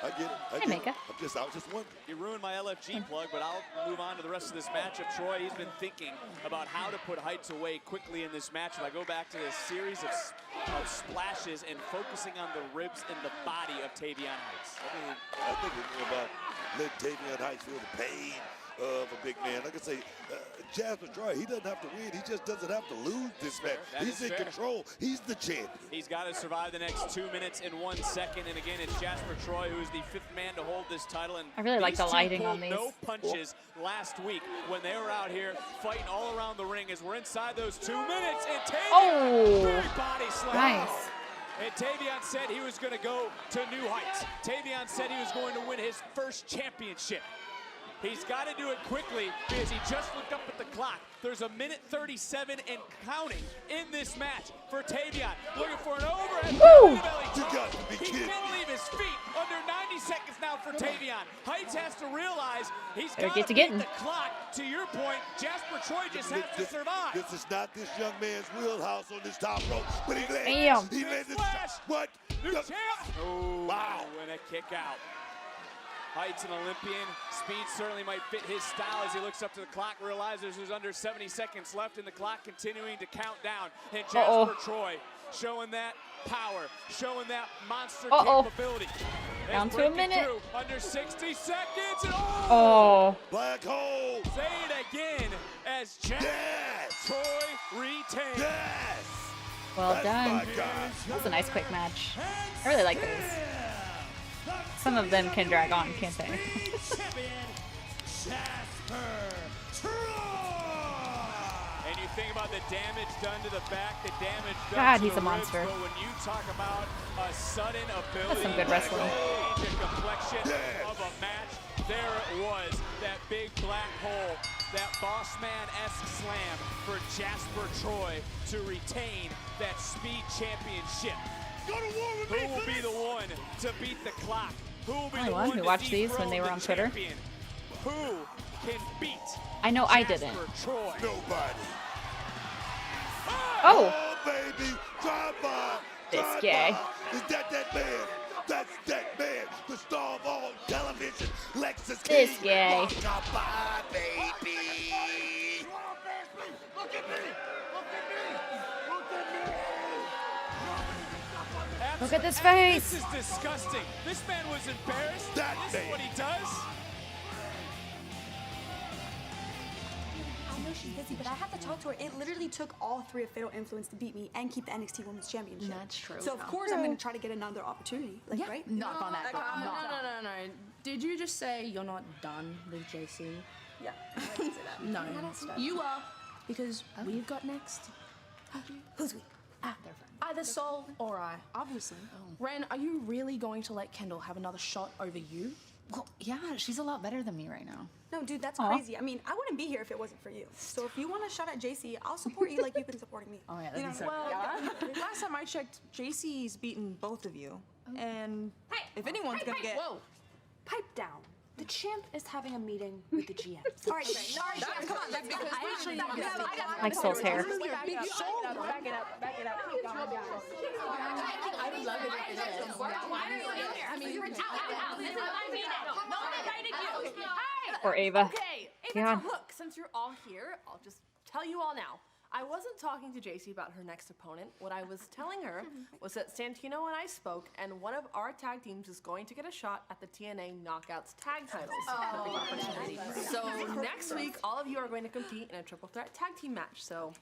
I get it. Hey, get Mika. it. I was just wondering. You ruined my LFG plug, but I'll move on to the rest of this matchup. Troy, he's been thinking about how to put Heights away quickly in this match. If I go back to this series of splashes and focusing on the ribs and the body of Tavion Heights. I mean, I think it's more about letting Tavion Heights feel the pain of a big man. Like I say, Jasper Troy, he doesn't have to win. He just doesn't have to lose this match. That He's is in fair. control. He's the champion. He's got to survive the next 2 minutes and 1 second. And again, it's Jasper Troy who is the 5th man to hold this title. And I really like the these two lighting pulled on these. no punches last week when they were out here fighting all around the ring. As we're inside those 2 minutes, and Tavion, big body slam. Nice. And Tavion said he was going to go to new heights. Tavion said he was going to win his first championship. He's got to do it quickly because he just looked up at the clock. There's 1:37 and counting in this match for Tavion. Looking for an overhead belly You got to be He kidding can't me. leave his feet. Under 90 seconds now for Tavion. Heights has to realize he's Better got get to to beat getting. the clock. To your point, Jasper Troy just has to survive. This is not this young man's wheelhouse on this top rope, but he landed. Damn. He landed. Splash. What? New champ. Oh, Wow. And a kick out. Heights an Olympian. Speed certainly might fit his style as he looks up to the clock, realizes there's under 70 seconds left and the clock continuing to count down. And Jasper Troy showing that power, showing that monster capability. Down As to a breaking minute. through Under 60 seconds. And Oh. Black hole. Say it again as Jasper Troy retains. Yes. Well That's done. my guy. That was a nice quick match. I really like those. Some of them can drag on, can't they? And you think about the damage done to the back, the damage done God, to he's the a monster. ribs, but when you talk about a sudden ability That's some good wrestling. to change the complexion of a match, there it was, that big black hole, that boss man-esque slam for Jasper Troy to retain that speed championship. Who will be the one to beat the clock? Who will be I the won. one We to watched these when dethrone they were the on Twitter. champion? Who can beat I know I didn't. Jasper Troy? Nobody. Oh. Baby, drive by. This drive guy. by. Is that man? That's that man. The star of all television, Lexus This King. guy. Walk by, baby. Half Look at this face. This is disgusting. This man was embarrassed. That this is what he does. I know she's busy, but I have to talk to her. It literally took all 3 of Fatal Influence to beat me and keep the NXT Women's Championship. That's true. So of course I'm going to try to get another opportunity. Like, right? Knock on that. No. Did you just say you're not done with JC? Yeah. I didn't say that. No, you are, because we've got next. Who's we? They're friends. Either Sol or I. Obviously. Ren, are you really going to let Kendall have another shot over you? Well, yeah, she's a lot better than me right now. No, dude, that's crazy. I mean, I wouldn't be here if it wasn't for you. So if you want a shot at JC, I'll support you like you've been supporting me. Oh, yeah, you that'd be know? so Well, last time I checked, JC's beaten both of you. And if anyone's gonna get... Whoa! Pipe down. The champ is having a meeting with the GM. All right, Come on, that's because we actually Like Sol's hair. Back it up. I would love it if it is. Why are you in here? I mean, you're out. I mean it. No one invited you. Hey! Or Ava. Okay, God. look, since you're all here, I'll just tell you all now. I wasn't talking to JC about her next opponent. What I was telling her was that Santino and I spoke, and one of our tag teams is going to get a shot at the TNA Knockouts tag titles. So next week, all of you are going to compete in a triple threat tag team match. So,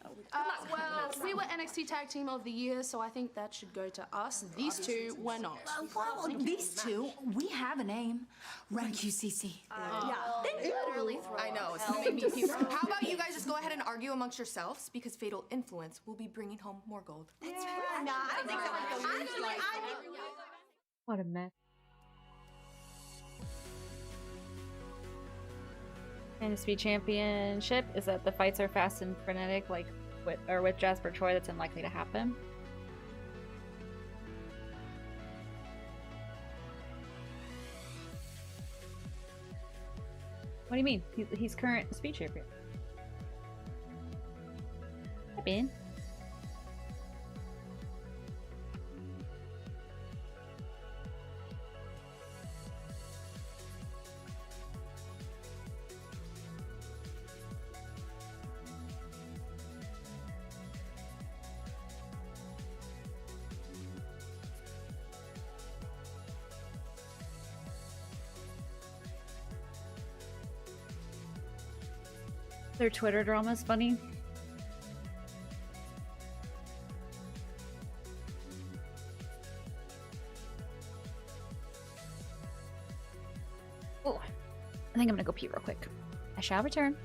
Well, we were NXT Tag Team of the Year, so I think that should go to us. These two were not. Well, these two, we have a name. Run QCC. Literally I know, it's gonna make me puke. How about you guys just go ahead and argue amongst yourselves, because Fatal Influence will be bringing home more gold. Nah, I don't think so. What a mess. Fantasy Championship is that the fights are fast and frenetic, like with Jasper Troy. That's unlikely to happen. What do you mean? He's current speed champion. Hi, Ben. Their Twitter drama is funny. Oh, I think I'm gonna go pee real quick. I shall return.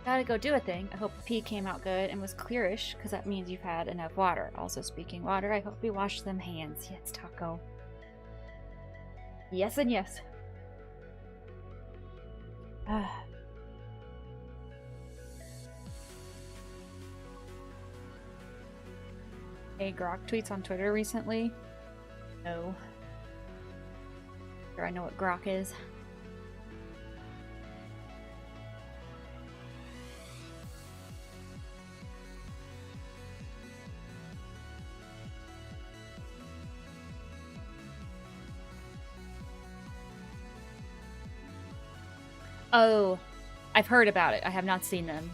Gotta go do a thing. I hope the pee came out good and was clearish, because that means you've had enough water. Also, speaking water, I hope you washed them hands. Yes, Taco. Yes and yes. Hey, Grok tweets on Twitter recently. No. Sure, I know what Grok is. Oh, I've heard about it. I have not seen them.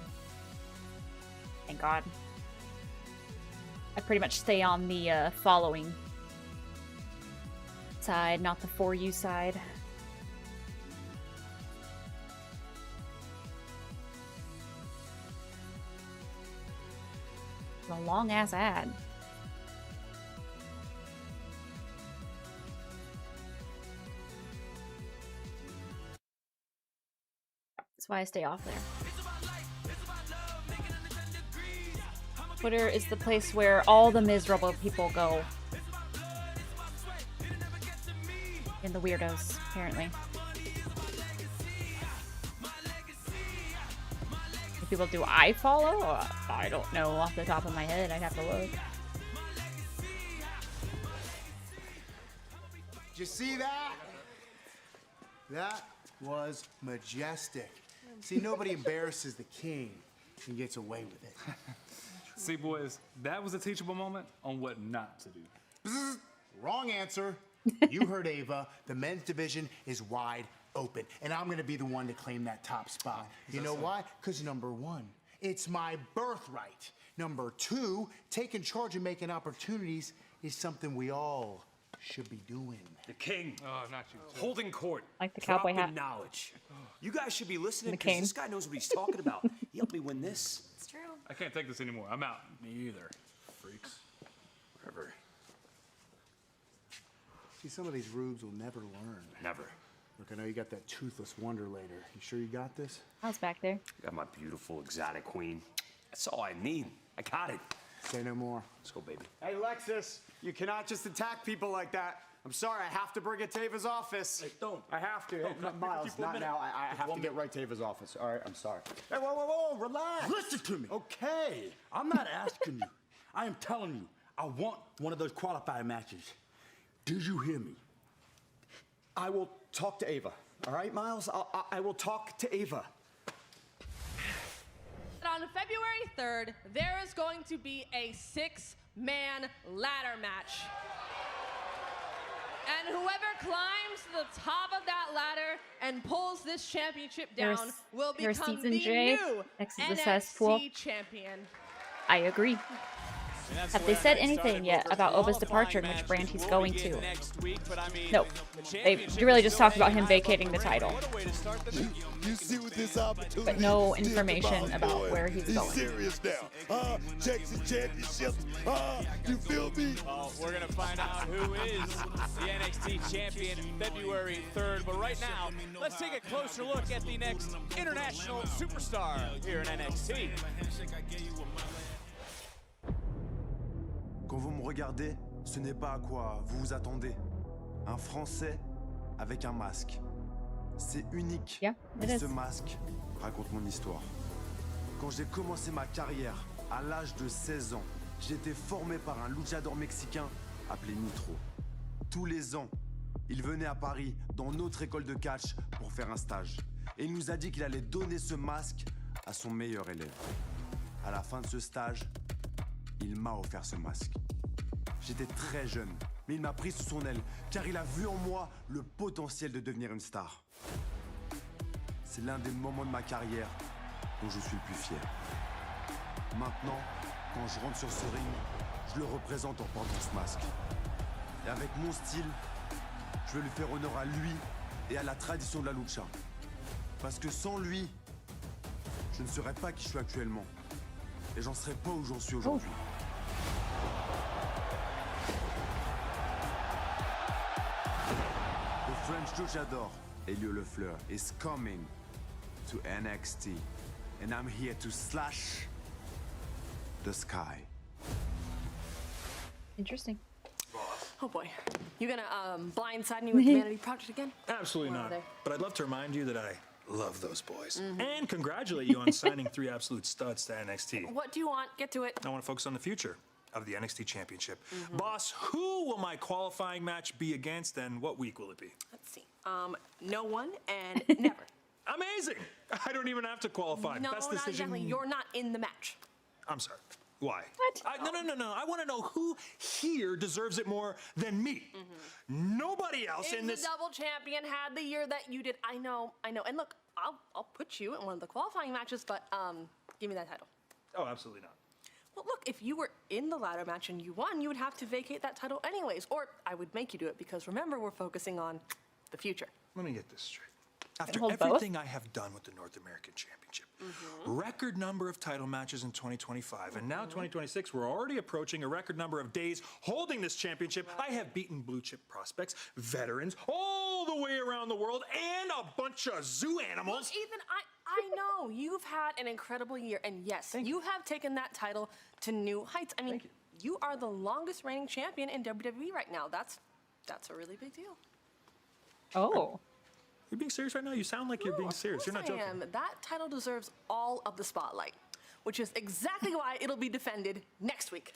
Thank God. I pretty much stay on the following side, not the For You side. A long ass ad. That's why I stay off there. Twitter is the place where all the miserable people go. And the weirdos, apparently. If people do I follow? I don't know off the top of my head. I'd have to look. Did you see that? That was majestic. See, nobody embarrasses the king and gets away with it. See, boys, that was a teachable moment on what not to do. Bzzz. Wrong answer. You heard Ava. The men's division is wide open, and I'm going to be the one to claim that top spot. You know why? Because number one, it's my birthright. Number two, taking charge and making opportunities is something we all should be doing. The king. Oh, not you. Holding court. Like the cowboy hat. Dropping knowledge. You guys should be listening The because cane. this guy knows what he's talking about. He helped me win this. It's true. I can't take this anymore. I'm out. Me either. Freaks. Whatever. See, some of these rubes will never learn. Never. Look, I know you got that toothless wonder later. You sure you got this? I was back there. I got my beautiful exotic queen. That's all I need. I got it. Say no more. Let's go, baby. Hey, Lexus, you cannot just attack people like that. I'm sorry, I have to bring it to Ava's office. Hey, don't. I have to. Don't, Hey, Miles, not now. I have to get right to Ava's office. All right, I'm sorry. Hey, whoa, relax. Listen to me. Okay. I'm not asking you. I am telling you, I want one of those qualifier matches. Did you hear me? I will talk to Ava. All right, Miles? I will talk to Ava. On February 3rd, there is going to be a 6-man ladder match. And whoever climbs to the top of that ladder and pulls this championship down will Here's become Season the J. new Next is the cesspool. NXT champion. I agree. Have they said anything yet about Ova's departure and which brand he's going to? Nope. They really just talked about him vacating the title. You see what this opportunity But no did to information my about boy. where he's He's going. serious now. Texas Championship. You feel me? We're going to find out who is the NXT champion February 3rd. But right now, let's take a closer look at the next international superstar here in NXT. Quand vous me regardez, ce n'est pas à quoi vous vous attendez. Un Français avec un masque. C'est unique. Yeah, it Et is. ce masque raconte mon histoire. Quand j'ai commencé ma carrière à l'âge de 16 ans, j'ai été formé par un luchador mexicain appelé Nitro. Tous les ans, il venait à Paris dans notre école de catch pour faire un stage. Et il nous a dit qu'il allait donner ce masque à son meilleur élève. À la fin de ce stage, il m'a offert ce masque. J'étais très jeune, mais il m'a pris sous son aile, car il a vu en moi le potentiel de devenir une star. C'est l'un des moments de ma carrière dont je suis le plus fier. Maintenant, quand je rentre sur ce ring, je le représente en portant ce masque. Et avec mon style, je veux lui faire honneur à lui et à la tradition de la lucha. Parce que sans lui, je ne serais pas qui je suis actuellement. Et j'en serais pas où j'en suis aujourd'hui. The French luchador, Elio Lefleur, is coming to NXT. And I'm here to slash the sky. Interesting. Oh boy. You gonna blindside me with the Vanity Project again? Absolutely Where are not. they? But I'd love to remind you that I love those boys. Mhm. And congratulate you on signing 3 absolute studs to NXT. What do you want? Get to it. I want to focus on the future of the NXT Championship. Boss, who will my qualifying match be against and what week will it be? Let's see. No one and never. Amazing! I don't even have to qualify. No, Best not decision. exactly. You're not in the match. I'm sorry. Why? What? No. I want to know who here deserves it more than me. Nobody else If in the this. double champion had the year that you did, I know. And look, I'll put you in one of the qualifying matches, but give me that title. Oh, absolutely not. Well, look, if you were in the ladder match and you won, you would have to vacate that title anyways, or I would make you do it because remember, we're focusing on the future. Let me get this straight. After hold everything I have done with the North American Championship, record number of title matches in 2025, and now 2026, we're already approaching a record number of days holding this championship. I have beaten blue chip prospects, veterans, all the way around the world, and a bunch of zoo animals. Look, Ethan, I know you've had an incredible year, and yes, you have taken that title to new heights. I mean, you are the longest reigning champion in WWE right now. That's a really big deal. Oh. You're being serious right now? You sound like you're being serious. You're not joking. I am. That title deserves all of the spotlight, which is exactly why it'll be defended next week.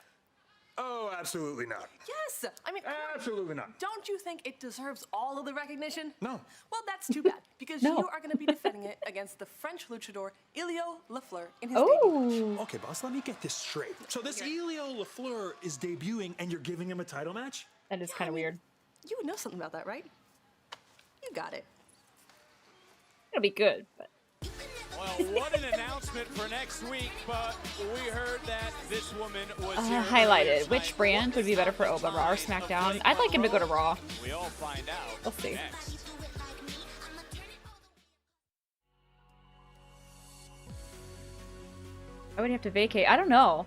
Oh, absolutely not. Yes! I mean, absolutely not. Don't you think it deserves all of the recognition? No. Well, that's too bad, because No. you are going to be defending it against the French luchador, Ilio Lafleur, in his debut. Okay, boss, let me get this straight. So this Ilio Lafleur is debuting, and you're giving him a title match? That is kind of weird. You would know something about that, right? You got it. It'll be good, but... Well, what an announcement for next week, but we heard that this woman was highlighted. Which brand would be better for Oba, Raw or SmackDown? I'd like him to go to Raw. We all find out. We'll see. Next. I would have to vacate. I don't know.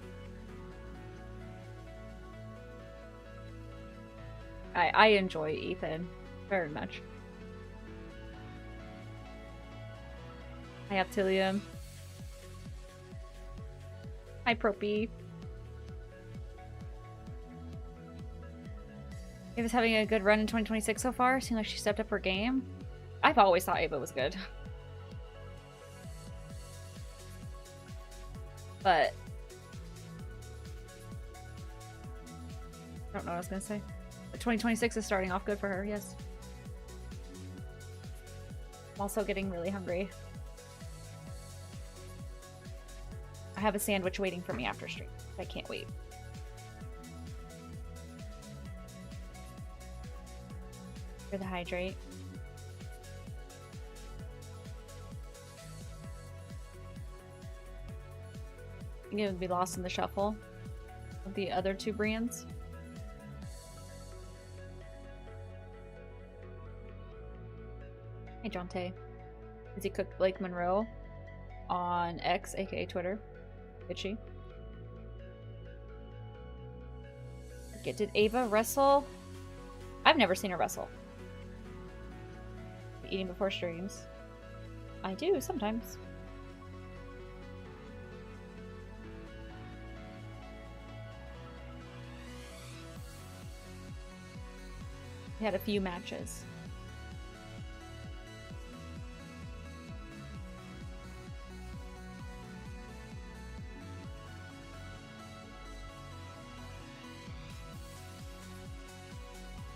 I enjoy Ethan very much. Hi, Aptilium. Hi, Propy. Ava's having a good run in 2026 so far. Seems like she stepped up her game. I've always thought Ava was good. But... I don't know what I was going to say. But 2026 is starting off good for her, yes. I'm also getting really hungry. I have a sandwich waiting for me after stream. I can't wait. For the hydrate. I think it would be lost in the shuffle of the other two brands. Hey, Jonte. Does he cook Blake Monroe on X, aka Twitter? Did she? Okay, did Ava wrestle? I've never seen her wrestle. Eating before streams. I do, sometimes. We had a few matches.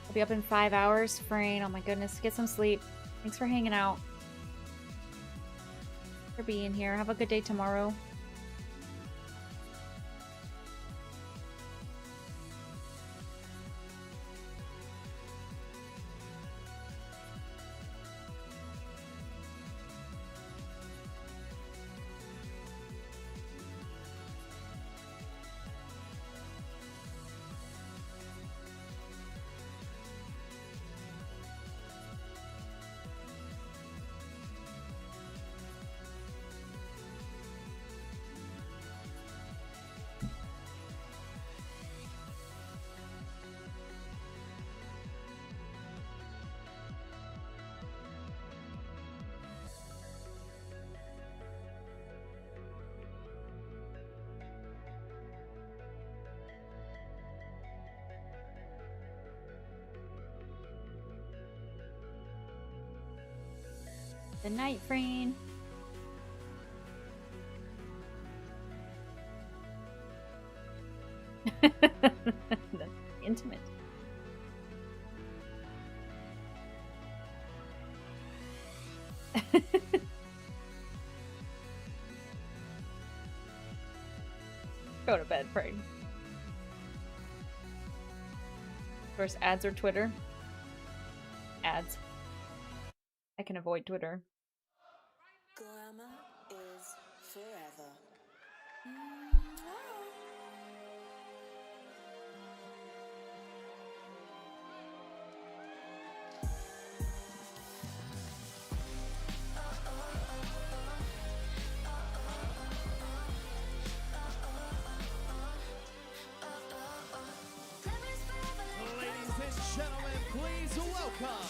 I'll be up in 5 hours. Frayne, oh my goodness, get some sleep. Thanks for hanging out. For being here. Have a good day tomorrow. Good night, Frayne. That's intimate. Go to bed, Frayne. Of course, ads or Twitter. Ads. I can avoid Twitter. Glamour is forever. Ladies and gentlemen, please welcome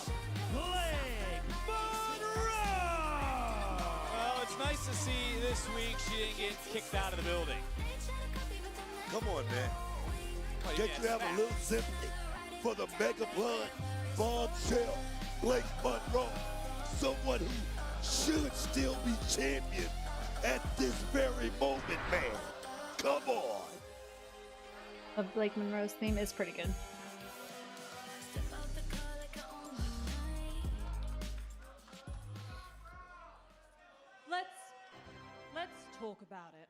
Blake Monroe! Well, it's nice to see this week she didn't get kicked out of the building. Come on, man. Well, Can't can't you have smack. a little sympathy for the mega blood bombshell Blake Monroe? Someone who should still be champion at this very moment, man. Come on. Of Blake Monroe's theme is pretty good. Let's talk about it.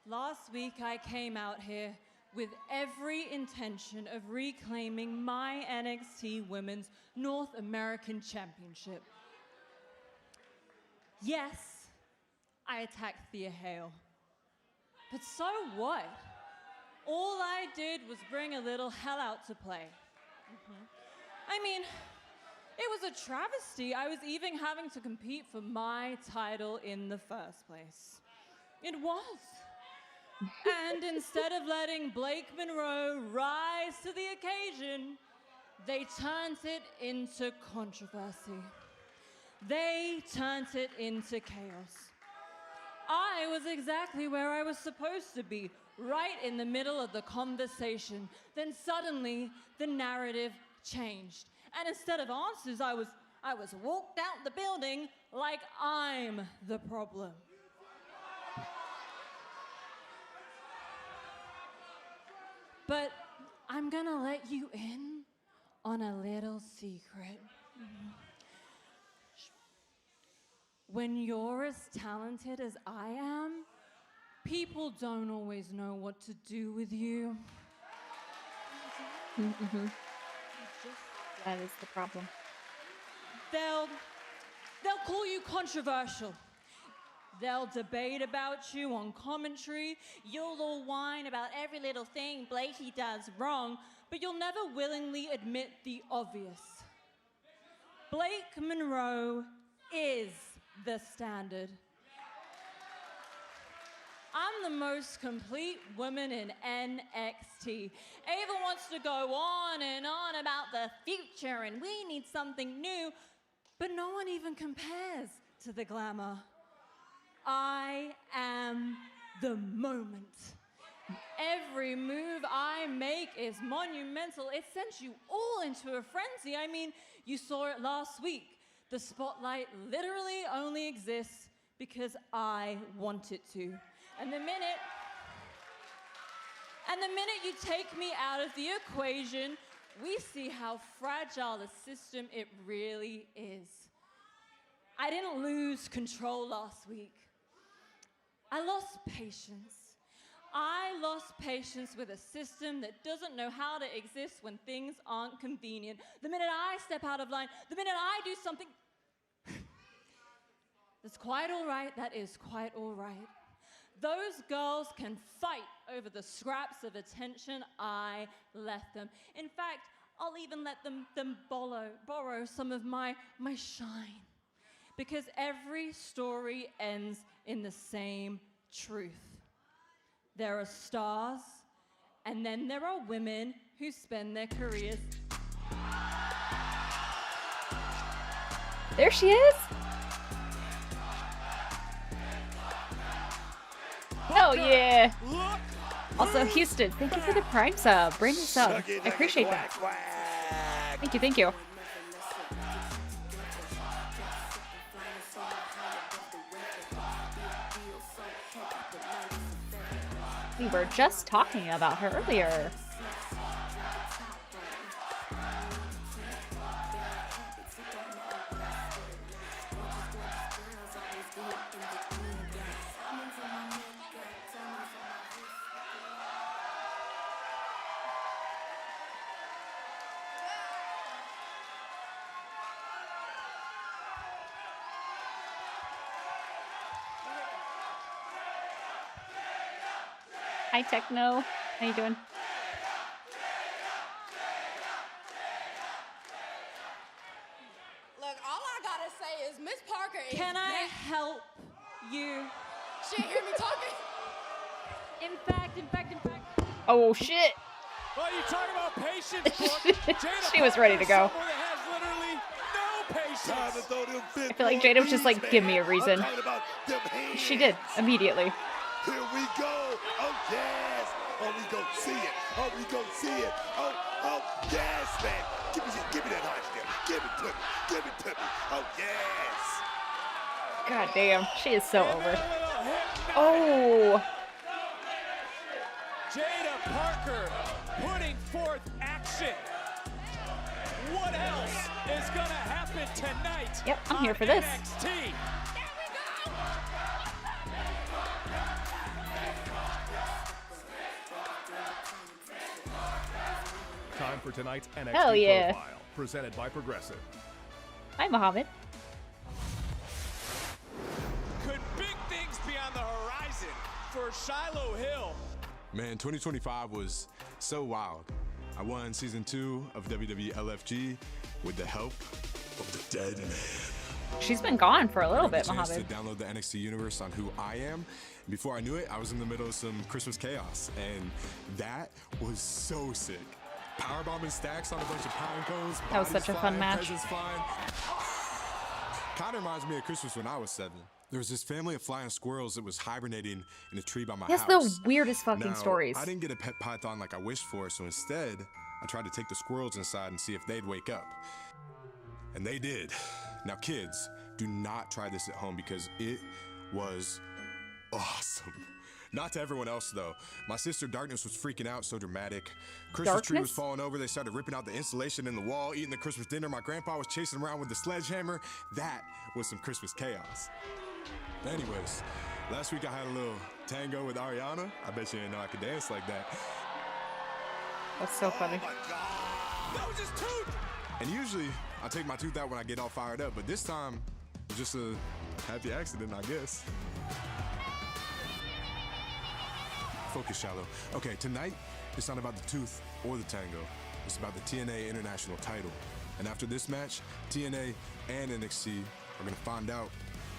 Last week I came out here with every intention of reclaiming my NXT Women's North American Championship. Yes, I attacked Thea Hale. But so what? All I did was bring a little hell out to play. I mean, it was a travesty I was even having to compete for my title in the first place. It was. And instead of letting Blake Monroe rise to the occasion, they turned it into controversy. They turned it into chaos. I was exactly where I was supposed to be, right in the middle of the conversation. Then suddenly, the narrative changed. And instead of answers, I was walked out the building like I'm the problem. But I'm gonna let you in on a little secret. When you're as talented as I am, people don't always know what to do with you. That is the problem. They'll call you controversial. They'll debate about you on commentary. You'll all whine about every little thing Blakey does wrong, but you'll never willingly admit the obvious. Blake Monroe is the standard. I'm the most complete woman in NXT. Ava wants to go on and on about the future and we need something new, but no one even compares to the glamour. I am the moment. Every move I make is monumental. It sends you all into a frenzy. I mean, you saw it last week. The spotlight literally only exists because I want it to. And the minute you take me out of the equation, we see how fragile the system it really is. I didn't lose control last week. I lost patience. I lost patience with a system that doesn't know how to exist when things aren't convenient. The minute I step out of line, the minute I do something that's quite all right, that is quite all right. Those girls can fight over the scraps of attention I left them. In fact, I'll even let them borrow some of my shine. Because every story ends in the same truth. There are stars, and then there are women who spend their careers. There she is. Oh yeah. Also, Houston, thank you for the Prime sub. Brand new sub. I appreciate that. Thank you, thank you. We were just talking about her earlier. Hi, Techno. How you doing? Look, all I gotta say is Miss Parker is. Can I help you? She hear me talking? In fact. Oh, shit. Well, you talk about patience, Brooke. She was ready to go. Someone that has literally no patience. Time to throw them I feel like Jada was just like, give me a reason. I'm talking about them hands. She did, immediately. Here we go. Oh, yes. Oh, we go see it. Oh, we go see it. Oh, yes, man. Give me that hot step. Give it to me. Give it to me. Oh, yes. God damn, she is so over. Oh. Jada Parker putting forth action. What else is gonna happen tonight? Yep, I'm here for this. NXT? Time for tonight's NXT Hell yeah. Profile, presented by Progressive. Hi, Mohammed. Could big things be on the horizon for Shiloh Hill? Man, 2025 was so wild. I won season 2 of WWE LFG with the help of the dead man. She's been gone for a little bit, I got the Mohammed. chance to download the NXT universe on Who I Am. Before I knew it, I was in the middle of some Christmas chaos, and that was so sick. Powerbombing stacks on a bunch of pound cones. That was such a fun match. Kind of reminds me of Christmas when I was 7. There was this family of flying squirrels that was hibernating in a tree by my He has house. the weirdest fucking Now, stories. I didn't get a pet python like I wished for, so instead, I tried to take the squirrels inside and see if they'd wake up. And they did. Now, kids, do not try this at home because it was awesome. Not to everyone else, though. My sister Darkness was freaking out, so dramatic. Christmas tree was Darkness? falling over. They started ripping out the insulation in the wall, eating the Christmas dinner. My grandpa was chasing around with the sledgehammer. That was some Christmas chaos. Anyways, last week I had a little tango with Ariana. I bet you didn't know I could dance like that. That's so funny. That was his tooth! And usually, I take my tooth out when I get all fired up, but this time, it was just a happy accident, I guess. Focus, Shallow. Okay, tonight, it's not about the tooth or the tango. It's about the TNA International title. And after this match, TNA and NXT are gonna find out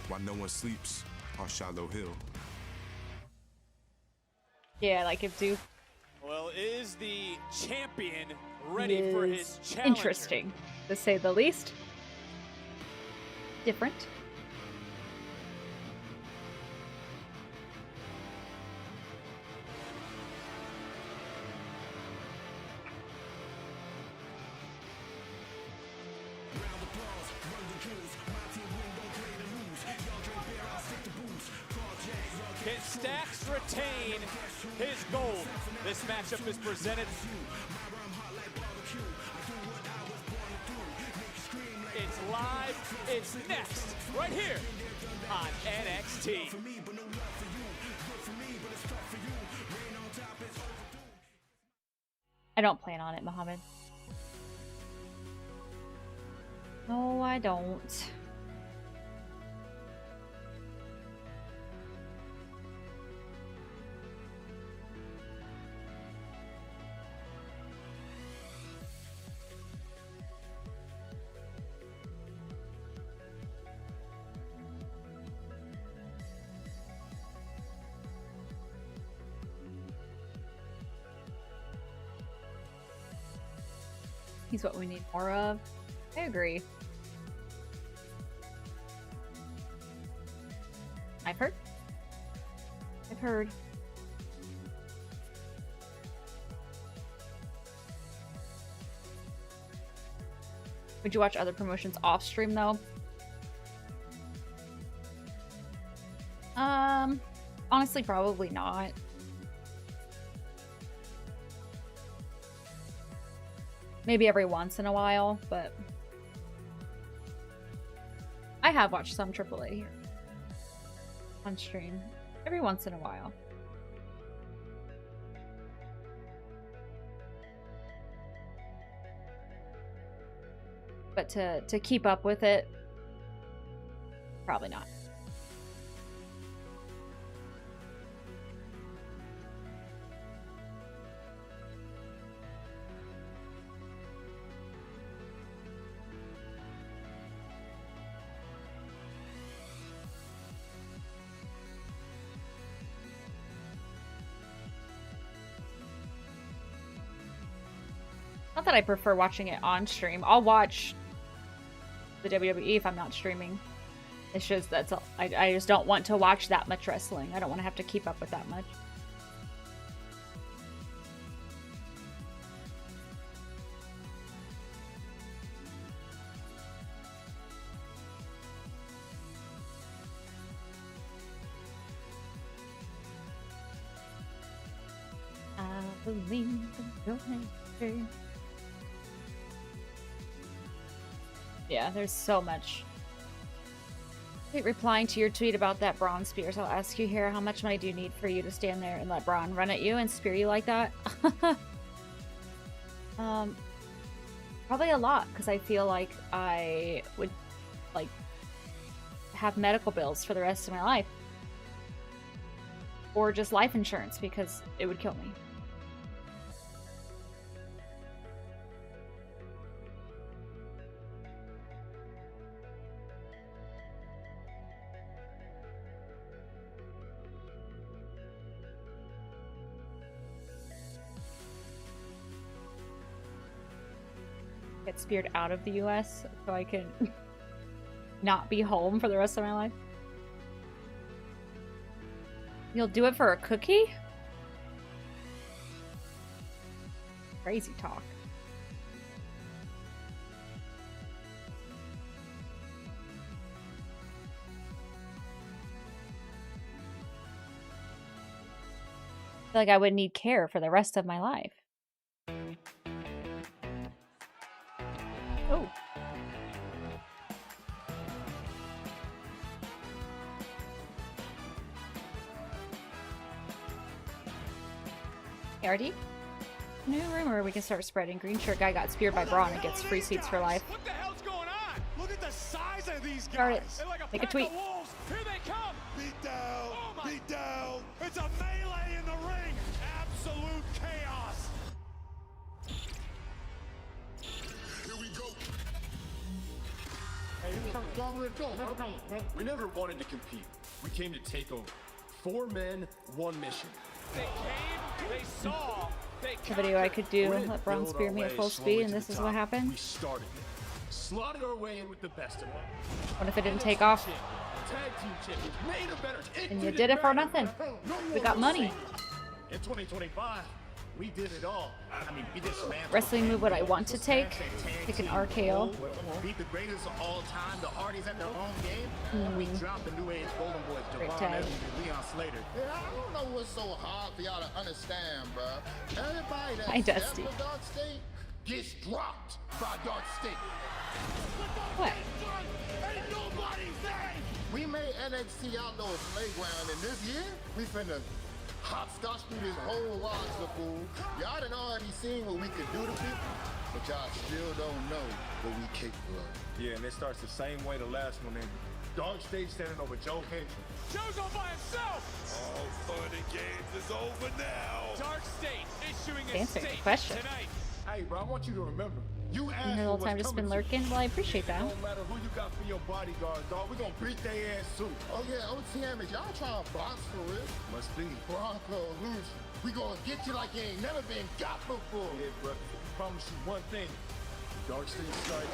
why no one sleeps on Shiloh Hill. Yeah, like if Duke Well, is the champion ready for his is challenge? interesting, to say the least. Different. Can Stacks retain his gold? This matchup is presented. It's live. It's next, right here on NXT. I don't plan on it, Mohammed. No, I don't. He's what we need more of. I agree. I've heard. I've heard. Would you watch other promotions off stream though? Honestly, probably not. Maybe every once in a while, but I have watched some AAA here on stream every once in a while. But to keep up with it, probably not. Not that I prefer watching it on stream. I'll watch the WWE if I'm not streaming. It's just that's all. I just don't want to watch that much wrestling. I don't want to have to keep up with that much. I believe in your nature. Yeah, there's so much. Wait, replying to your tweet about that Braun Spears, I'll ask you here, how much money do you need for you to stand there and let Braun run at you and spear you like that? Probably a lot, because I feel like I would, like, have medical bills for the rest of my life. Or just life insurance, because it would kill me. Get speared out of the US so I can not be home for the rest of my life. You'll do it for a cookie? Crazy talk. I feel like I would need care for the rest of my life. Oh. RD? New rumor we can start spreading. Green shirt guy got speared by Braun and gets free seats for life. What the hell's going on? Look at the size of these Start guys. it. They're like Make a pack tweet. of wolves. Here they come. Beat down. Oh my. Beat down. It's a melee in the ring. Absolute chaos. Here we go. We never wanted to compete. We came to take over. 4 men, 1 mission. They came, they saw, they The video I could do, let Braun spear me at full speed, and this is what happened. We started it. Slotted our way in with the best of them. What if it didn't take off? Tag team champions, main eventers, And you did it for nothing. We got money. In 2025, we did it all. I mean, we dismantled Wrestling move what I want to take. Take an RKO. beat the greatest of all time, the Hardys at their own game. We dropped the new age Golden Boys, Great Devon tag. Evans and Leon Slater. Yeah, I don't know what's so hard for y'all to understand, bro. Everybody Hi, that's Dusty. for Dark State gets dropped by Dark State. What? Ain't nobody saying. We made NXT Outlaw a playground, and this year we finna hopscotch through this whole roster, fool. Y'all done already seen what we could do to people, but y'all still don't know what we capable of. Yeah, and it starts the same way the last one ended. Dark Stage standing over Joe Hendry. Joe's on by himself. All fun and games is over now. Dark State issuing a Answering the statement question. tonight. Hey, bro, I want you to remember. You You asked know, the for whole what's time just been coming to you. lurking. Well, I appreciate that. No matter who you got for your bodyguards, dog, we gonna beat their ass too. Oh yeah, OTM, is y'all trying to box for real? Must be. Bronco loose. We gonna get you like you ain't never been got before. Yeah, bro. Promise you one thing. Dark Stage side.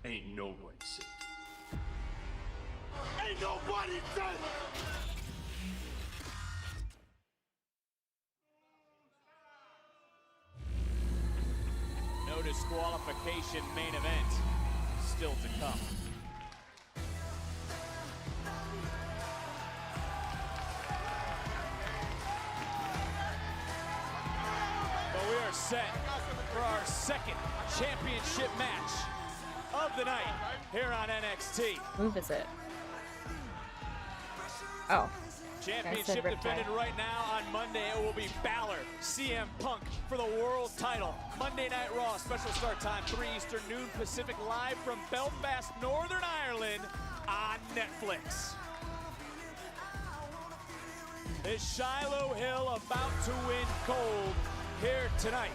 Ain't nobody safe. Ain't nobody safe. No disqualification main event still to come. But we are set for our second championship match of the night here on NXT. Move is it? Oh. Championship defended right now on Monday. It will be Balor, CM Punk for the world title. Monday Night Raw, special start time, 3 Eastern, noon Pacific, live from Belfast, Northern Ireland on Netflix. Is Shiloh Hill about to win gold here tonight?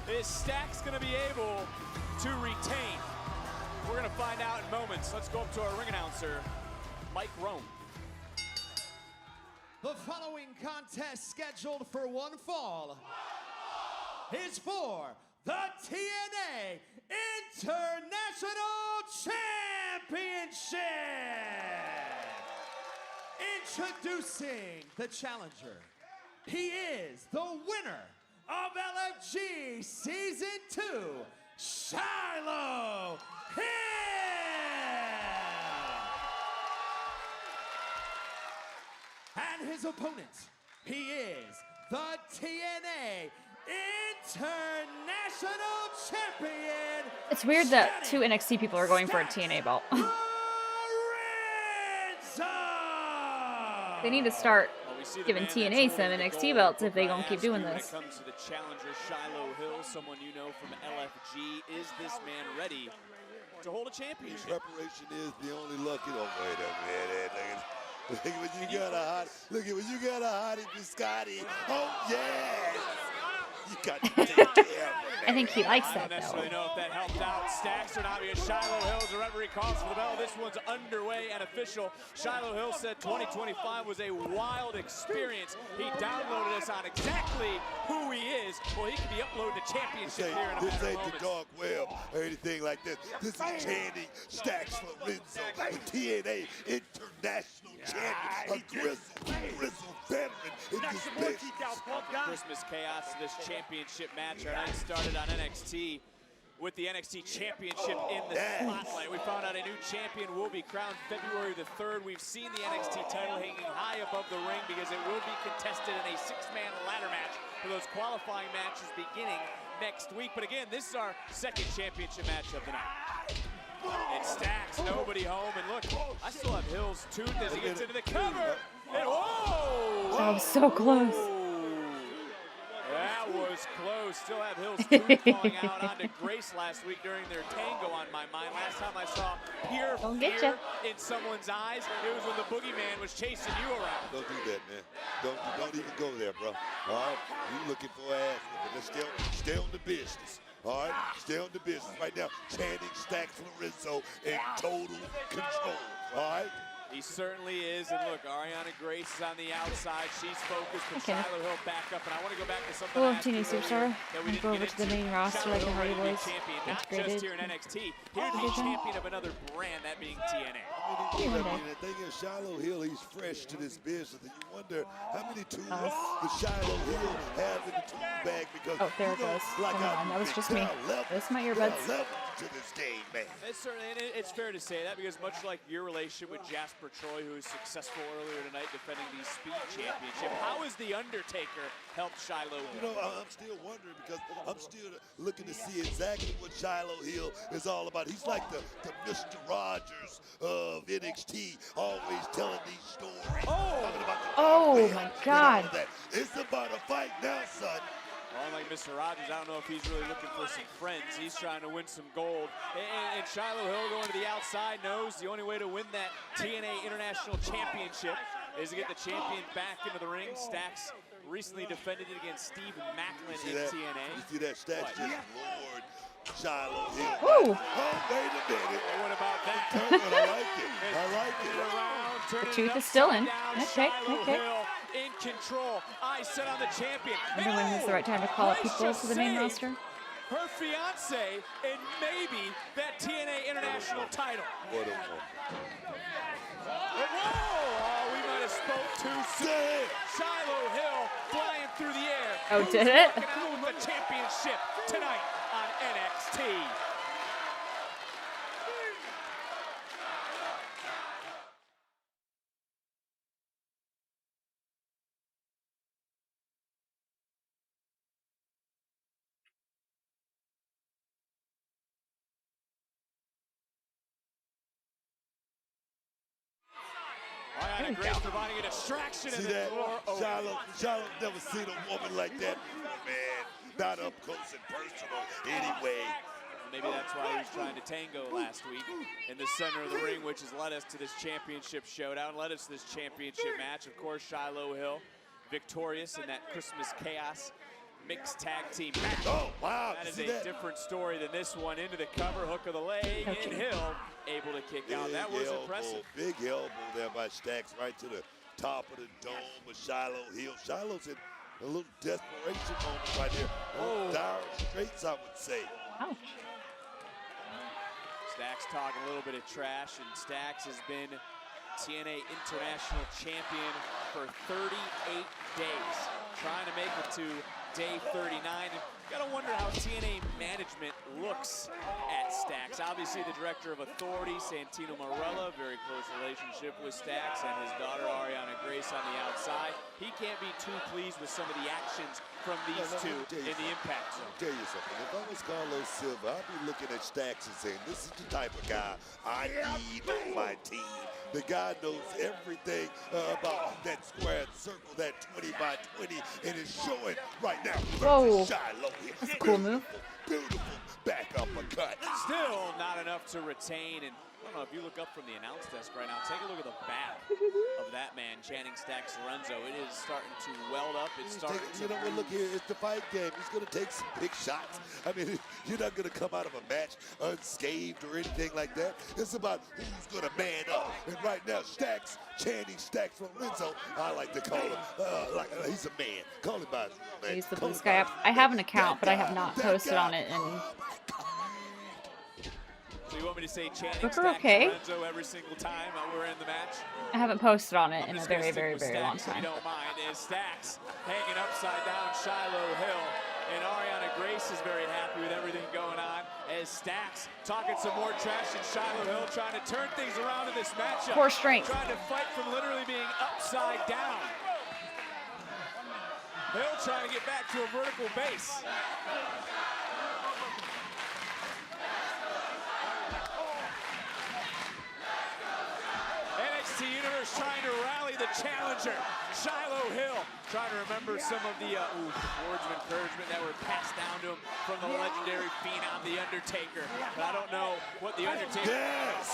Is Stacks going to be able to retain? We're going to find out in moments. Let's go up to our ring announcer, Mike Rome. The following contest scheduled for one fall is for the TNA International Championship. Introducing the challenger. He is the winner of LFG Season 2, Shiloh Hill. And his opponent, he is the TNA International Champion. It's weird that 2 NXT people are going for a TNA belt. They need to start giving TNA some NXT belts if they're going to keep doing this. When it comes to the challenger, Shiloh Hill, someone you know from LFG, is this man ready to hold a championship? Preparation is the only lucky. Oh, wait a minute. Look at when you got a hot. Look at when you got a hottie biscotti. Oh yes. You got to take care of it. I think he likes that, I don't necessarily know if that helped out Stacks or not, because Shiloh Hill, the referee calls for the bell. This one's underway and official. Shiloh Hill said 2025 was a wild experience. He downloaded us on exactly who he is. Well, he could be uploading the championship here in a matter of This ain't moments. the dark web or anything like this. This is Channing Stacks Lorenzo, the TNA International Champion, a grizzled veteran in this business. Christmas chaos to this championship match. Our night started on NXT with the NXT Championship in the spotlight. We found out a new champion will be crowned February the 3rd. We've seen the NXT title hanging high above the ring because it will be contested in a 6-man ladder match for those qualifying matches beginning next week. But again, this is our second championship match of the night. And Stacks, nobody home. And look, I still have Hill's tooth as he gets into the cover. And whoa! That was so close. That was close. Still have Hill's tooth falling out onto Grace last week during their tango on my mind. Last time I saw pure fear in someone's eyes, it was when the boogeyman was chasing you around. Don't do that, man. Don't even go there, bro. All right? You looking for ass. Let's stay on the business. All right? Stay on the business. Right now, Channing Stacks Lorenzo in total control. All right? He certainly is. And look, Ariana Grace is on the outside. She's focused, but Shiloh Hill back up. And I want to go back to something Hello, TNA Superstar. I'll go over to the main roster like the Hardy Boys. Not just here in NXT, here to be champion of another brand, that being TNA. The thing is, Shiloh Hill, he's fresh to this business. And you wonder how many tools does Shiloh Hill have in the tool bag? Because there it goes. Like that was just me. This is my earbuds. To this game, man. It's certainly, and it's fair to say that because much like your relationship with Jasper Troy, who was successful earlier tonight defending the Speed Championship, how has The Undertaker helped Shiloh Hill? You know, I'm still wondering because I'm still looking to see exactly what Shiloh Hill is all about. He's like the Mr. Rogers of NXT, always telling these stories. Oh my God. It's about a fight now, son. Well, unlike Mr. Rogers, I don't know if he's really looking for some friends. He's trying to win some gold. And Shiloh Hill going to the outside knows the only way to win that TNA International Championship is to get the champion back into the ring. Stacks recently defended it against Steve Macklin in TNA. You see that? Stacks just Lord Shiloh Hill. Woo! Oh, wait a minute. Well, what about that? I like it. I like it. The tooth is still in. Okay. In control. I set on the champion. I wonder when is the right time to call up people to the main roster. Her fiance and maybe that TNA International title. What a woman. Whoa! Oh, we might have spoke too soon. Shiloh Hill flying through the air. Oh, did it? The championship tonight on NXT. Ariana Grace providing a distraction in the floor. Shiloh never seen a woman like that, man. Not up close and personal anyway. Maybe that's why he was trying to tango last week in the center of the ring, which has led us to this championship showdown, led us to this championship match. Of course, Shiloh Hill victorious in that Christmas Chaos mixed tag team match. Oh, wow. That is a different story than this one. Into the cover, hook of the leg, and Hill able to kick out. That was impressive. Big elbow there by Stacks right to the top of the dome of Shiloh Hill. Shiloh's in a little desperation moment right there. Dire straits, I would say. Ouch. Stacks talking a little bit of trash, and Stacks has been TNA International Champion for 38 days, trying to make it to day 39. And gotta wonder how TNA management looks at Stacks. Obviously, the Director of Authority, Santino Marella, very close relationship with Stacks, and his daughter Ariana Grace on the outside. He can't be too pleased with some of the actions from these two in the impact zone. I'll tell you something. If I was Carlos Silva, I'd be looking at Stacks and saying, this is the type of guy I need on my team. The guy knows everything about that squared circle, that 20 by 20, and it's showing right now. Whoa. Shiloh here. That's a cool move. Beautiful back uppercut. Still not enough to retain, and I don't know if you look up from the announce desk right now, take a look at the back of that man, Channing Stacks Lorenzo. It is starting to weld up. It's starting to. You know what? Look here, it's the fight game. He's going to take some big shots. I mean, you're not going to come out of a match unscathed or anything like that. It's about who's going to man up. And right now, Stacks, Channing Stacks Lorenzo, I like to call him he's a man. Call him by his real name. He's the blue sky. I have an account, but I have not posted on it. And so you want me to say Channing Booker, Stacks okay. Lorenzo every single time we're in the match? I haven't posted on it in a just very, gonna stick very, with very long Stacks, if time. you don't mind, is Stacks hanging upside down Shiloh Hill. And Ariana Grace is very happy with everything going on as Stacks talking some more trash and Shiloh Hill trying to turn things around in this matchup. Core strength. Trying to fight from literally being upside down. Hill trying to get back to a vertical base. NXT Universe trying to rally the challenger, Shiloh Hill. Trying to remember some of the words of encouragement that were passed down to him from the legendary Phenom, The Undertaker. But I don't know what The Undertaker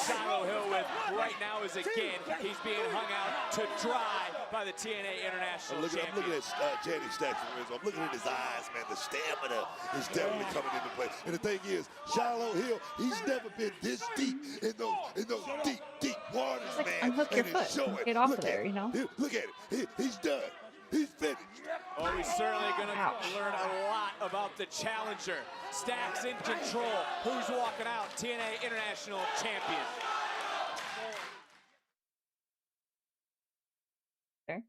Shiloh Hill with right now is again. He's being hung out to dry by the TNA International Champion. I'm looking at Channing Stacks Lorenzo. I'm looking at his eyes, man. The stamina is definitely coming into play. And the thing is, Shiloh Hill, he's never been this deep in those deep waters, man. Unhook your foot. Get off of there, you know? Look at it. He's done. He's finished. Well, we're certainly going to learn a lot about the challenger. Stacks in control. Who's walking out? TNA International Champion. There.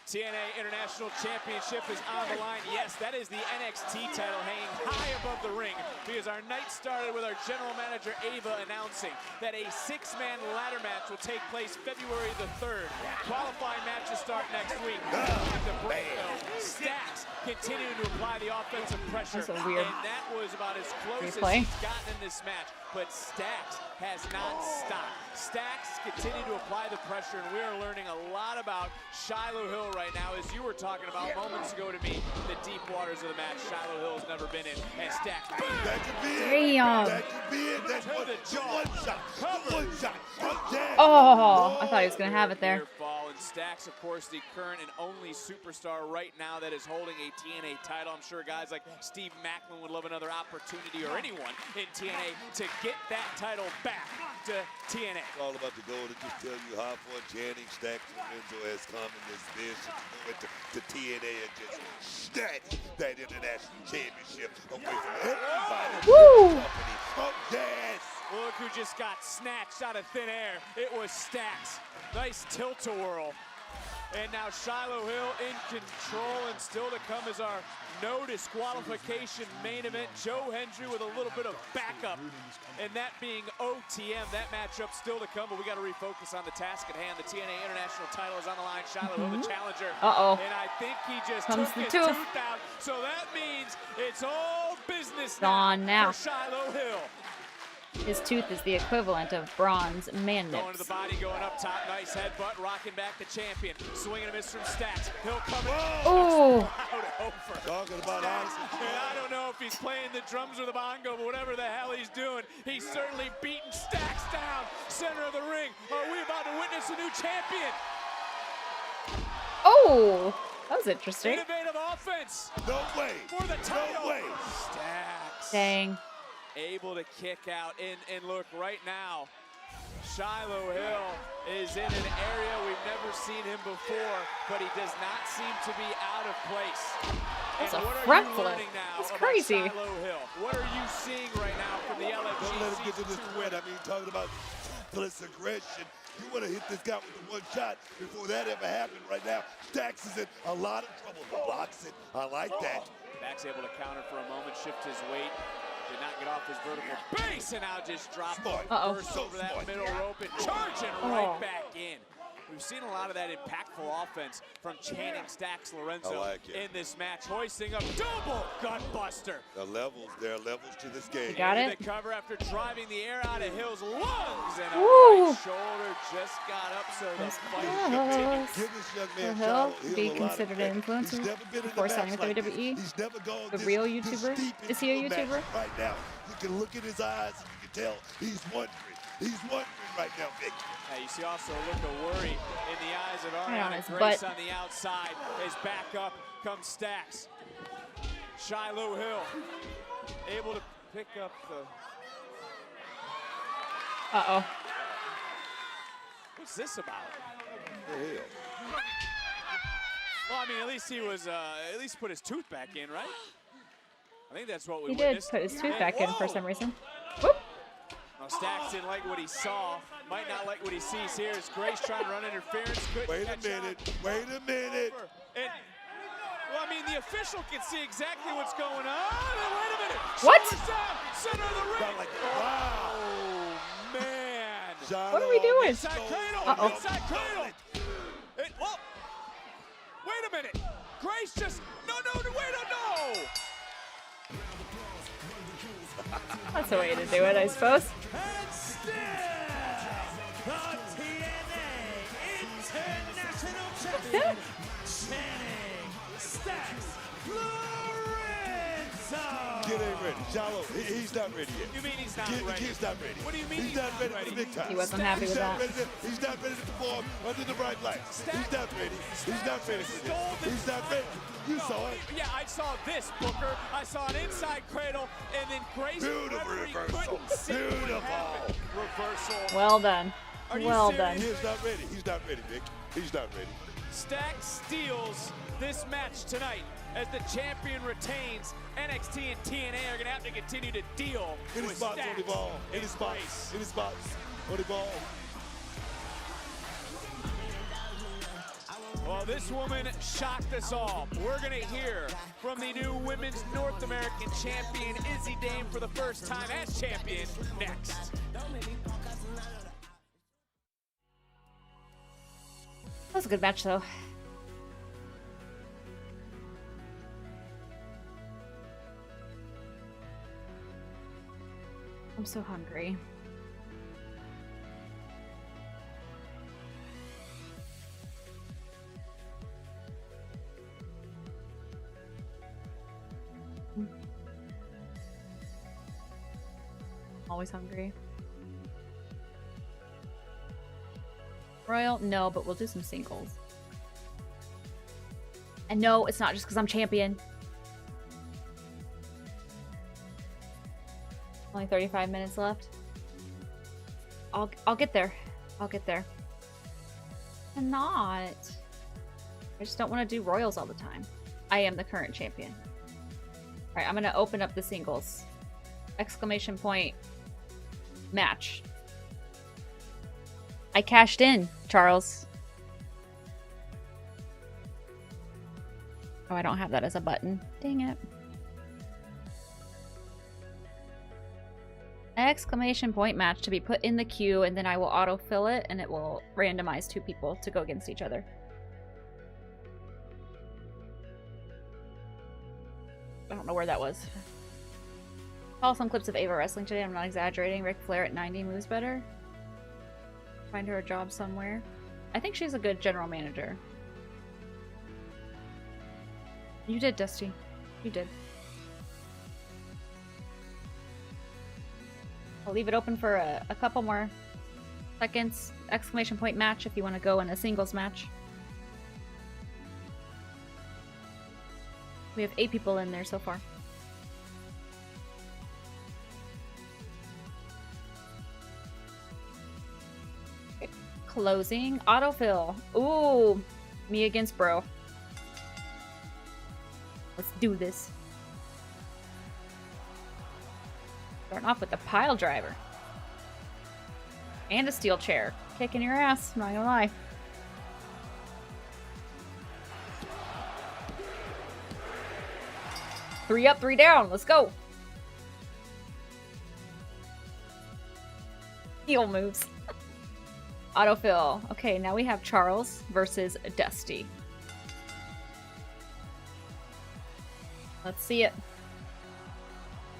TNA International Championship is on the line. Yes, that is the NXT title hanging high above the ring because our night started with our general manager, Ava, announcing that a 6-man ladder match will take place February the 3rd. Qualifying matches start next week. At the break, though, Stacks continuing to apply the offensive pressure. That's a weird and that was about as close replay. as he's gotten in this match. But Stacks has not stopped. Stacks continue to apply the pressure, and we are learning a lot about Shiloh Hill right now, as you were talking about moments ago to me, the deep waters of the match Shiloh Hill has never been in, and Stacks. That could be it. Damn. That could be it. That's one shot. One shot. Oh, I thought he was going to have it there. Fall, and Stacks, of course, the current and only superstar right now that is holding a TNA title. I'm sure guys like Steve Macklin would love another opportunity, or anyone in TNA, to get that title back to TNA. It's all about the goal to just tell you how far Channing Stacks Lorenzo has come in this vision to go into TNA and just snatch that international championship away from everybody. Woo! Oh, yes! Look who just got snatched out of thin air. It was Stacks. Nice tilt-a-whirl. And now Shiloh Hill in control, and still to come is our no disqualification main event. Joe Hendry with a little bit of backup, and that being OTM. That matchup still to come, but we got to refocus on the task at hand. The TNA International title is on the line. Shiloh Hill, the challenger. Uh-oh. And I think he just Comes took his the tooth. tooth out. So that means it's all business Gone now. for Shiloh Hill. His tooth is the equivalent of bronze man Going to nips. the body, going up top, nice headbutt, rocking back the champion. Swinging a miss from Stacks. He'll come in. Oh! Over. Talking about ice. And I don't know if he's playing the drums or the bongo, but whatever the hell he's doing, he's certainly beating Stacks down. Center of the ring. Are we about to witness a new champion? Oh! That was interesting. Innovative offense. No way. For the title. No way. Stacks. Dang. Able to kick out. And look, right now, Shiloh Hill is in an area we've never seen him before, but he does not seem to be out of place. That's and a what are front you flip. learning now That's about crazy. Shiloh Hill? What are you seeing right now from the LFG? Don't let him get to this win. I mean, talking about plus aggression. You want to hit this guy with the one shot before that ever happened right now. Stax is in a lot of trouble. Blocks it. I like that. Back's able to counter for a moment, shift his weight. Did not get off his vertical base, and now just dropped first over that middle rope and charging right back in. We've seen a lot of that impactful offense from Channing Stax Lorenzo in this match, hoisting a double gutbuster. The levels, there are levels to this game. You got it? The cover after driving the air out of Hill's lungs, and a Woo. right shoulder just got up, so the fight Give this young man Will Shiloh be Hill a lot of considered an credit. He's influencer never been in before a match signing with like this. WWE? He's never gone A this, real this YouTuber? deep Is he a into match YouTuber? right now. You can look in his eyes and you can tell he's wondering. He's wondering right now, Vic. You see also a look of worry in the eyes of Right on Ariana his Grace butt. on the outside. His back up comes Stax. Shiloh Hill able to pick up the... Uh-oh. What's this about? The hell? Well, I mean, at least he was, at least put his tooth back in, right? I think that's what we He did witnessed. put his tooth back in for some reason. Well, Stax didn't like what he saw. Might not like what he sees here. As Grace trying to run interference. Wait a minute. Wait a minute. And, well, I mean, the official can see exactly what's going on. And wait a minute. What? Shoulders down, center of the ring. Wow. Oh, man. What are we doing? Inside cradle. Uh-oh. Inside cradle. Well, wait a minute. Grace just, no, wait, no. That's the way to do it, I suppose. And still, the TNA International Champion, Channing Stax Lorenzo. Kid ain't ready. Shiloh, he's not ready yet. You mean he's not Kid, ready? The kid's not ready. What do you mean he's not ready for the big time? He wasn't happy he's with not that. Ready to, he's not ready to perform under the bright lights. He's not ready. He's not ready for this. He's not ready. You saw it. Yeah, I saw this, Booker. I saw an inside cradle, and then Grace. Beautiful reversal. Beautiful. Reversal. Well done. Are you Well serious? done. He's not ready. He's not ready, Vic. He's not ready. Stax steals this match tonight as the champion retains. NXT and TNA are going to have to continue to deal In his with spots on the Stax ball. In and his spots. Grace. In his spots on the ball. Well, this woman shocked us all. We're going to hear from the new Women's North American Champion, Izzy Dame, for the first time as champion next. That was a good match, though. I'm so hungry. Always hungry. Royal? No, but we'll do some singles. And no, it's not just because I'm champion. Only 35 minutes left. I'll get there. I'll get there. I'm not. I just don't want to do Royals all the time. I am the current champion. Alright, I'm going to open up the singles. Exclamation point. Match. I cashed in, Charles. Oh, I don't have that as a button. Dang it. Exclamation point match to be put in the queue, and then I will autofill it, and it will randomize 2 people to go against each other. I don't know where that was. Saw some clips of Ava wrestling today. I'm not exaggerating. Ric Flair at 90 moves better. Find her a job somewhere. I think she's a good general manager. You did, Dusty. You did. I'll leave it open for a couple more seconds. Exclamation point match if you want to go in a singles match. We have 8 people in there so far. Closing autofill. Ooh, me against bro. Let's do this. Starting off with the pile driver. And a steel chair. Kicking your ass, I'm not gonna lie. Three up, three down. Let's go. Heel moves. Autofill. Okay, now we have Charles versus Dusty. Let's see it.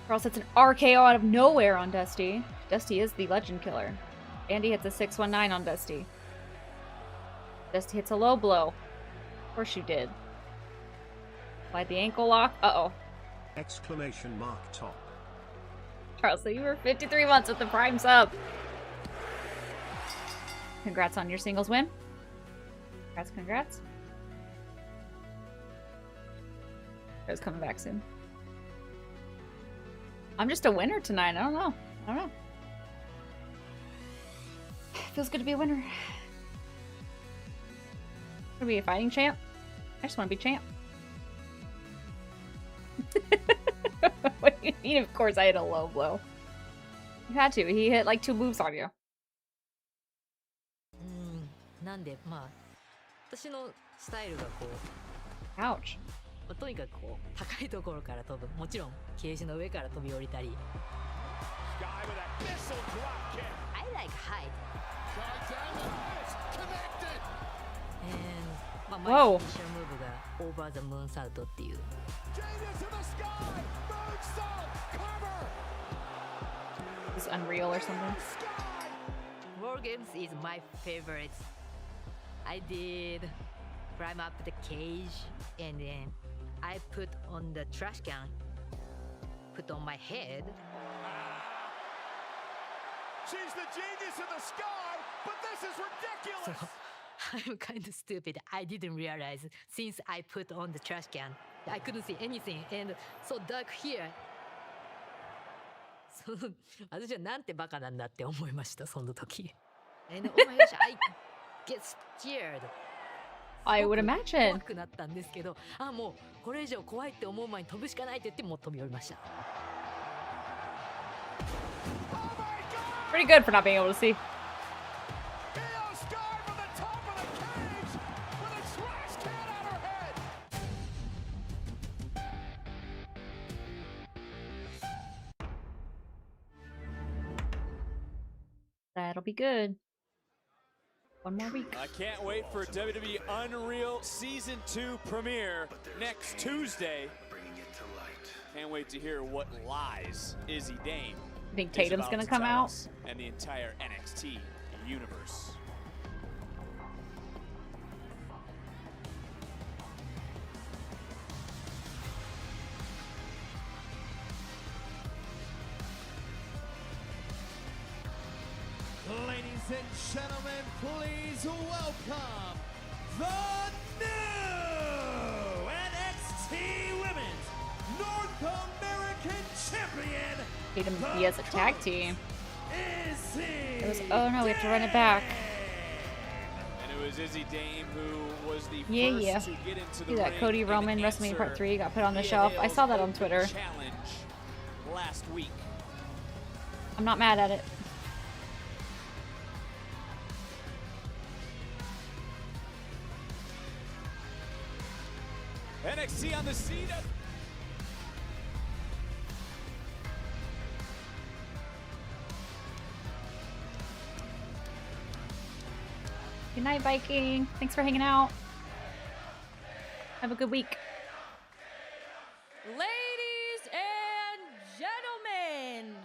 Charles hits an RKO out of nowhere on Dusty. Dusty is the legend killer. Andy hits a 619 on Dusty. Dusty hits a low blow. Of course you did. Applied the ankle lock. Uh-oh. Exclamation mark top. Charles, so you were 53 months with the Prime sub. Congrats on your singles win. Congrats, congrats. It's coming back soon. I'm just a winner tonight. I don't know. Feels good to be a winner. Gonna be a fighting champ. I just want to be champ. What do you mean? Of course, I hit a low blow. You had to. He hit like 2 moves on you. なんでまあ私のスタイルがこう Ouch. とにかくこう高いところから飛ぶもちろんケージの上から飛び降りたり I like height and まあ毎フィニッシュムーブがオーバーザムーンサルトっていう Is Unreal or something? War games is my favorite. I did climb up the cage and then I put on the trash can, put on my head. She's the genius in the sky, but this is ridiculous. So, I'm kind of stupid. I didn't realize since I put on the trash can, I couldn't see anything and so dark here. 私はなんてバカなんだって思いましたその時。And oh my gosh, I get scared. I would imagine. 怖くなったんですけど、あもうこれ以上怖いって思う前に飛ぶしかないって言ってもう飛び降りました。Pretty good for not being able to see. That'll be good. One more week. I can't wait for WWE Unreal Season 2 premiere next Tuesday. Can't wait to hear what lies Izzy Dame You think Tatum's gonna come out? And the entire NXT universe. Ladies and gentlemen, please welcome the new NXT Women's North American Champion. Tatum he has a tag team. It was, oh no, we have to run it back. And it was Izzy Dame who was the Yeah. first to get into the See that ring Cody and Roman WrestleMania Part 3 got put on the shelf. I saw that on Twitter. Challenge last week. I'm not mad at it. NXT on the scene. Good night, Viking. Thanks for hanging out. Have a good week. Ladies and gentlemen,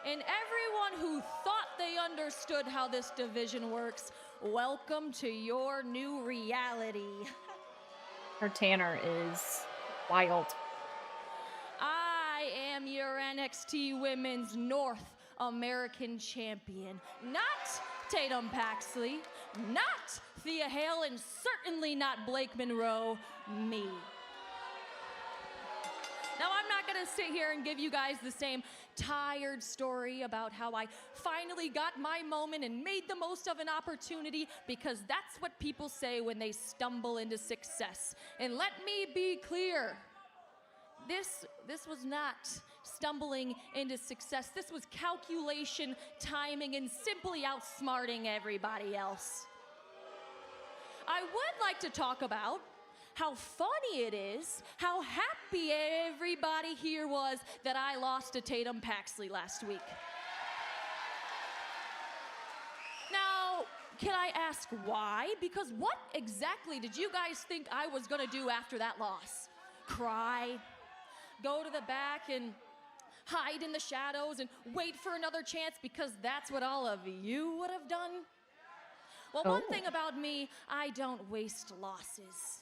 and everyone who thought they understood how this division works, welcome to your new reality. Her Tanner is wild. I am your NXT Women's North American Champion. Not Tatum Paxley, not Thea Hale, and certainly not Blake Monroe, me. Now, I'm not gonna sit here and give you guys the same tired story about how I finally got my moment and made the most of an opportunity, because that's what people say when they stumble into success. And let me be clear, this was not stumbling into success. This was calculation, timing, and simply outsmarting everybody else. I would like to talk about how funny it is, how happy everybody here was that I lost to Tatum Paxley last week. Now, can I ask why? Because what exactly did you guys think I was gonna do after that loss? Cry? Go to the back and hide in the shadows and wait for another chance because that's what all of you would have done? Well, one thing about me, I don't waste losses.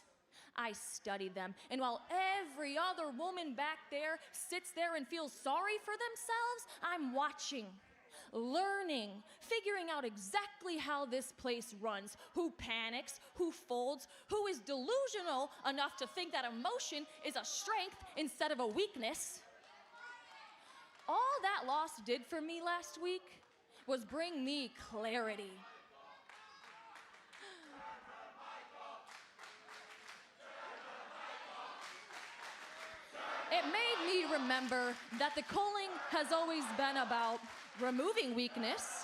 I study them. And while every other woman back there sits there and feels sorry for themselves, I'm watching, learning, figuring out exactly how this place runs, who panics, who folds, who is delusional enough to think that emotion is a strength instead of a weakness. All that loss did for me last week was bring me clarity. It made me remember that the calling has always been about removing weakness,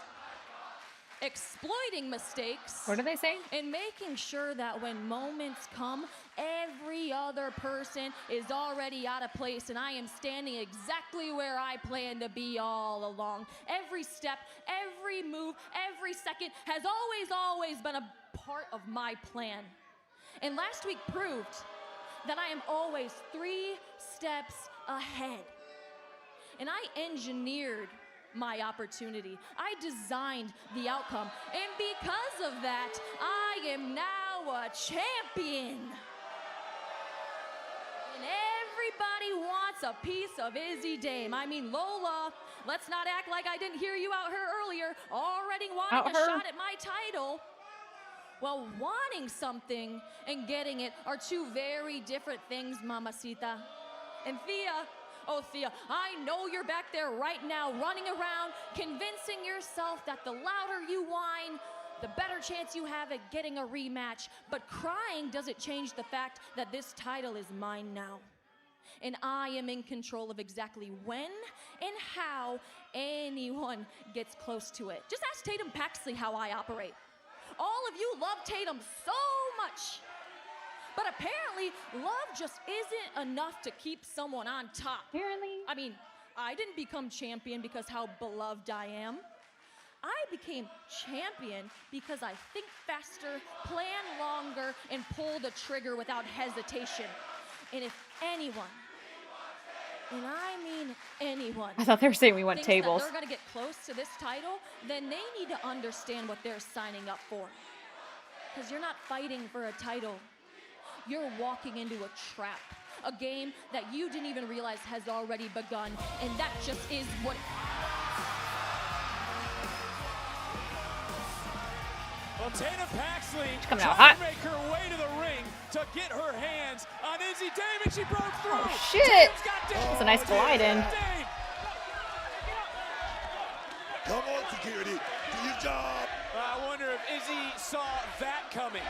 exploiting mistakes. What are they saying? And making sure that when moments come, every other person is already out of place and I am standing exactly where I plan to be all along. Every step, every move, every second has always been a part of my plan. And last week proved that I am always 3 steps ahead. And I engineered my opportunity. I designed the outcome. And because of that, I am now a champion. And everybody wants a piece of Izzy Dame. I mean, Lola, let's not act like I didn't hear you out here earlier, already wanting a shot at my title. Well, wanting something and getting it are 2 very different things, Mamacita. And Thea, oh Thea, I know you're back there right now running around, convincing yourself that the louder you whine, the better chance you have at getting a rematch. But crying doesn't change the fact that this title is mine now. And I am in control of exactly when and how anyone gets close to it. Just ask Tatum Paxley how I operate. All of you love Tatum so much. But apparently, love just isn't enough to keep someone on top. Apparently. I mean, I didn't become champion because how beloved I am. I became champion because I think faster, plan longer, and pull the trigger without hesitation. And if anyone, and I mean anyone, I thought they were saying we want thinks tables. that they're gonna get close to this title, then they need to understand what they're signing up for. Because you're not fighting for a title. You're walking into a trap, a game that you didn't even realize has already begun, and that just is what... Well, Tatum Paxley coming out trying hot. to make her way to the ring to get her hands on Izzy Dame, and she broke through. Oh, shit. That's That's a nice glide in. Come on, security. Do your job. I wonder if Izzy saw that coming.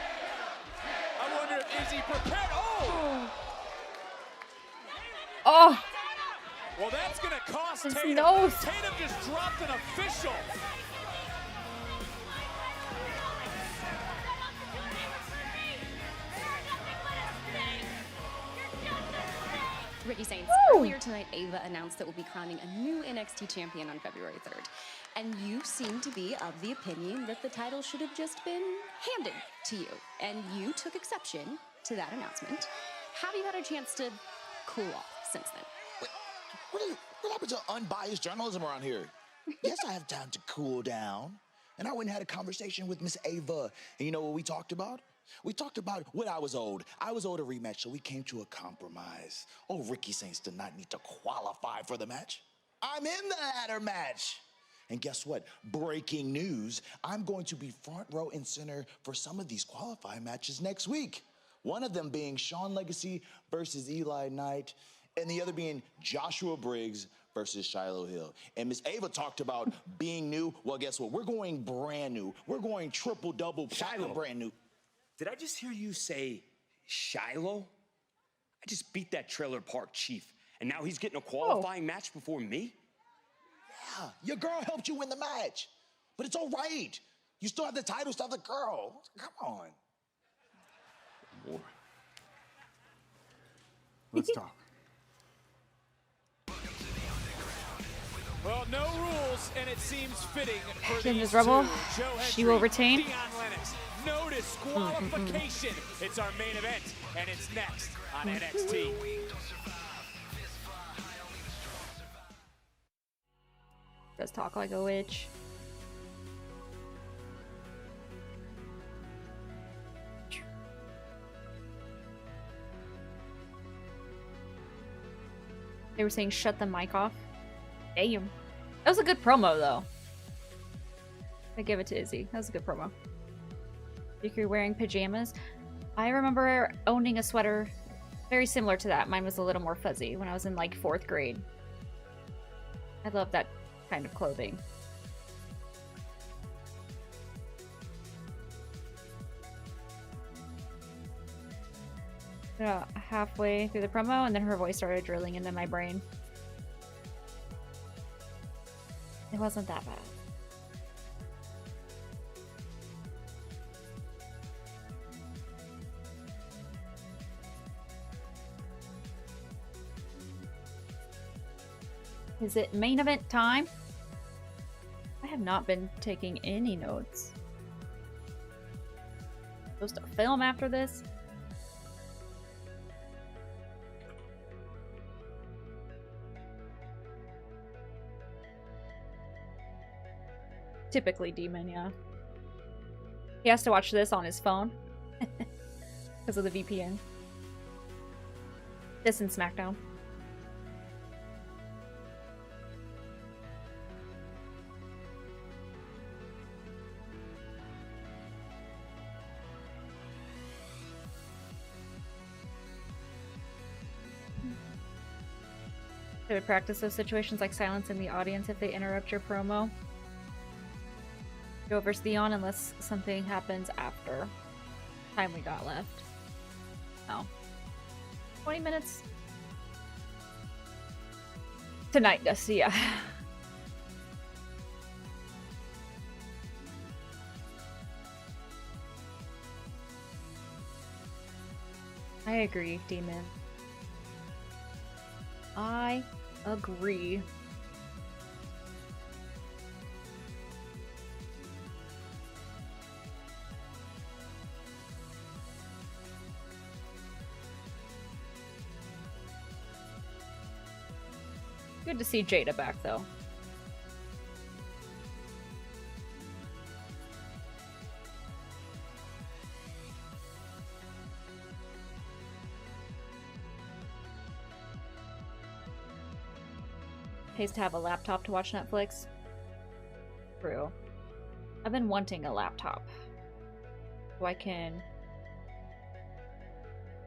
I wonder if Izzy prepared. Oh! Oh! Well, that's going to cost His Tatum. nose. Tatum just dropped an official. Ricky Saints, Woo! earlier tonight, Ava announced that we'll be crowning a new NXT champion on February 3rd. And you seem to be of the opinion that the title should have just been handed to you. And you took exception to that announcement. Have you had a chance to cool off since then? What happened to unbiased journalism around here? Yes, I have time to cool down. And I went and had a conversation with Miss Ava. And you know what we talked about? We talked about what I was owed. I was owed a rematch, so we came to a compromise. Oh, Ricky Saints did not need to qualify for the match. I'm in the ladder match. And guess what? Breaking news. I'm going to be front row and center for some of these qualifying matches next week. One of them being Shawn Legacy versus Eli Knight and the other being Joshua Briggs versus Shiloh Hill. And Miss Ava talked about being new. Well, guess what? We're going brand new. We're going triple-double platinum brand new. Did I just hear you say Shiloh? I just beat that Trailer Park Chief, and now he's getting a qualifying match before me? Yeah, your girl helped you win the match. But it's all right. You still have the title, still have the girl. Come on. Let's talk. Well, no rules, and it seems fitting for Kim these is Rebel. two. Joe She will Hendry, retain. Deion Lennox. No disqualification. It's our main event, and it's next on NXT. Does talk like a witch. They were saying shut the mic off. Damn. That was a good promo though. I give it to Izzy. That was a good promo. If you're wearing pajamas. I remember owning a sweater very similar to that. Mine was a little more fuzzy when I was in like 4th grade. I love that kind of clothing. Halfway through the promo, and then her voice started drilling into my brain. It wasn't that bad. Is it main event time? I have not been taking any notes. Supposed to film after this? Typically Demon, yeah. He has to watch this on his phone. Because of the VPN. This and SmackDown. They would practice those situations like silencing the audience if they interrupt your promo. Go versus Theon unless something happens after. Time we got left. Oh. 20 minutes. Tonight, Dusty, yeah. I agree, Demon. I agree. Good to see Jada back, though. Pays to have a laptop to watch Netflix. True. I've been wanting a laptop so I can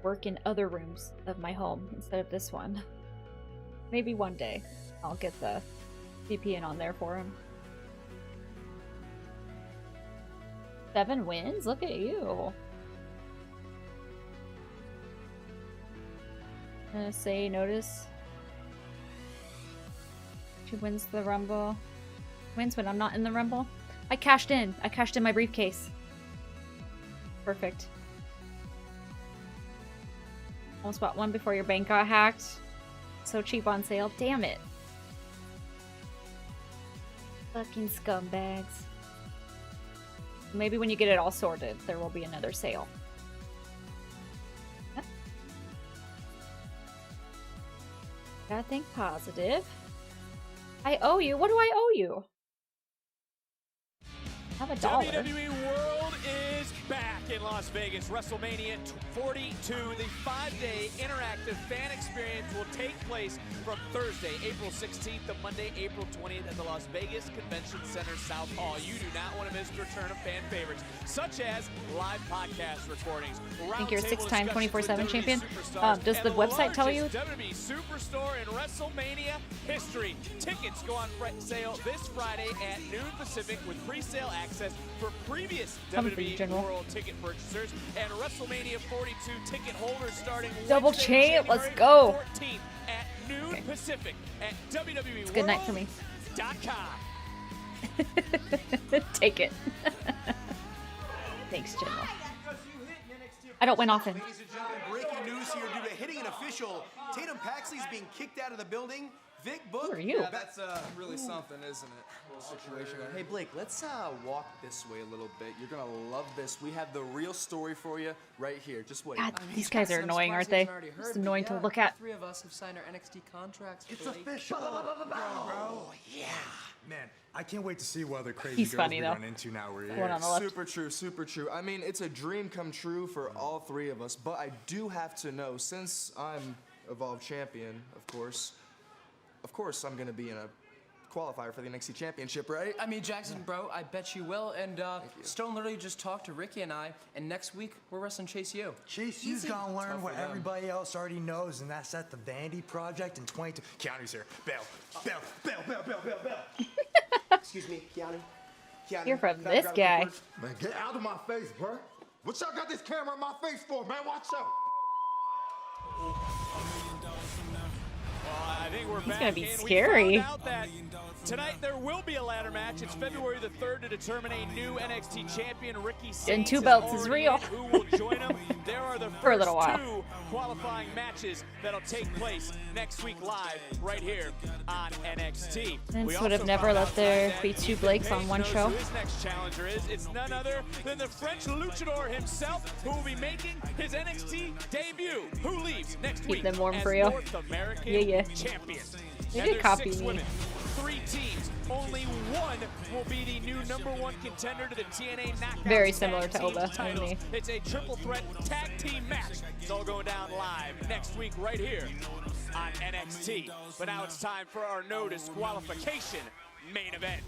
work in other rooms of my home instead of this one. Maybe one day I'll get the VPN on there for him. 7 wins? Look at you. I'm gonna say notice. She wins the Rumble. Wins when I'm not in the Rumble. I cashed in. I cashed in my briefcase. Perfect. Almost bought one before your bank got hacked. So cheap on sale. Damn it. Fucking scumbags. Maybe when you get it all sorted, there will be another sale. Yep. Gotta think positive. I owe you. What do I owe you? I have $1. WWE World is back in Las Vegas. WrestleMania 42, the 5-day interactive fan experience will take place from Thursday, April 16th to Monday, April 20th at the Las Vegas Convention Center South Hall. You do not want to miss the return of fan favorites, such as live podcast recordings. I think you're a 6-time 24/7 champion. Does the website tell you? WWE Superstore in WrestleMania history. Tickets go on sale this Friday at noon Pacific with pre-sale access for previous WWE World ticket purchasers and WrestleMania 42 ticket holders starting Double champ, let's go. 14th at noon Pacific at WWE It's a good night for me. Take it. Thanks, General. I don't win often. Ladies and gentlemen, breaking news here due to hitting an official. Tatum Paxley's being kicked out of the building. Vic Book. Who are you? Yeah, that's really something, isn't it? A little situation. Hey, Blake, let's walk this way a little bit. You're going to love this. We have the real story for you right here. Just wait. God, these guys are annoying, aren't they? It's annoying to look at. 3 of us have signed our NXT contracts. It's official. Oh, yeah. Man, I can't wait to see what other crazy He's girls funny, we though. run into now we're One here. on the left. Super true, super true. I mean, it's a dream come true for all 3 of us, but I do have to know, since I'm Evolved Champion, of course I'm going to be in a qualifier for the NXT Championship, right? I mean, Jackson, bro, I bet you will. And Stone literally just talked to Ricky and I, and next week we're wrestling Chase U. Chase U's gonna learn what everybody else already knows, and that's at the Vandy Project in 22. Keanu's here. Bell. Excuse me, Keanu. You're from Can I this grab a guy. quick word? Man, get out of my face, bro. What y'all got this camera in my face for, man? Watch out. I think we're He's back gonna be in. scary. We found out that tonight there will be a ladder match. It's February the 3rd to determine a new NXT champion. Ricky Saints And 2 belts is already real. in. Who will join him? There are the For a first little while. 2 qualifying matches that'll take place next week live right here on NXT. Vince would have never let there be 2 Blakes on one show. Who his next challenger is. It's none other than the French luchador himself, who will be making his NXT debut. Who leaves next Keep week them warm as for you. North American Yeah. champion. They And did there's copy 6 me. women, 3 teams. Only one will be the new #1 contender to the TNA Knockouts Very similar Tag to Team Oba and titles. me. It's a triple threat tag team match. It's all going down live next week right here on NXT. But now it's time for our no disqualification main event.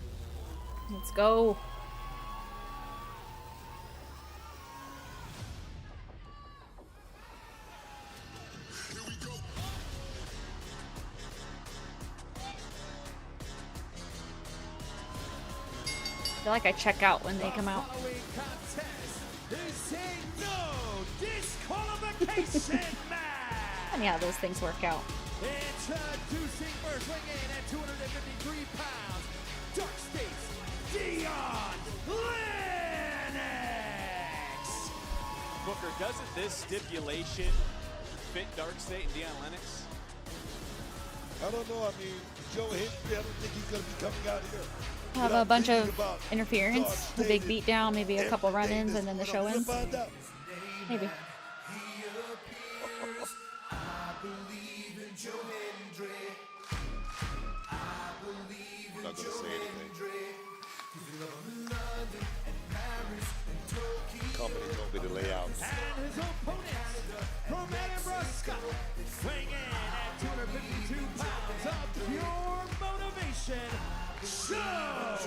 Let's go. I feel like I check out when they come out. Following contest is a no disqualification match. Funny how those things work out. Introducing first, weighing in at 253 pounds, Dark State's Dion Lennox. Booker, doesn't this stipulation fit Dark State and Deion Lennox? I don't know. I mean, Joe Hendry, I don't think he's going to be coming out here. Have a bunch of interference, a big beatdown, maybe a couple run-ins, and then the show ends. Maybe. I'm not going to say anything. Company told me to lay out. And his opponent from Edinburgh, Scotland, weighing in at 252 pounds of pure motivation, Joe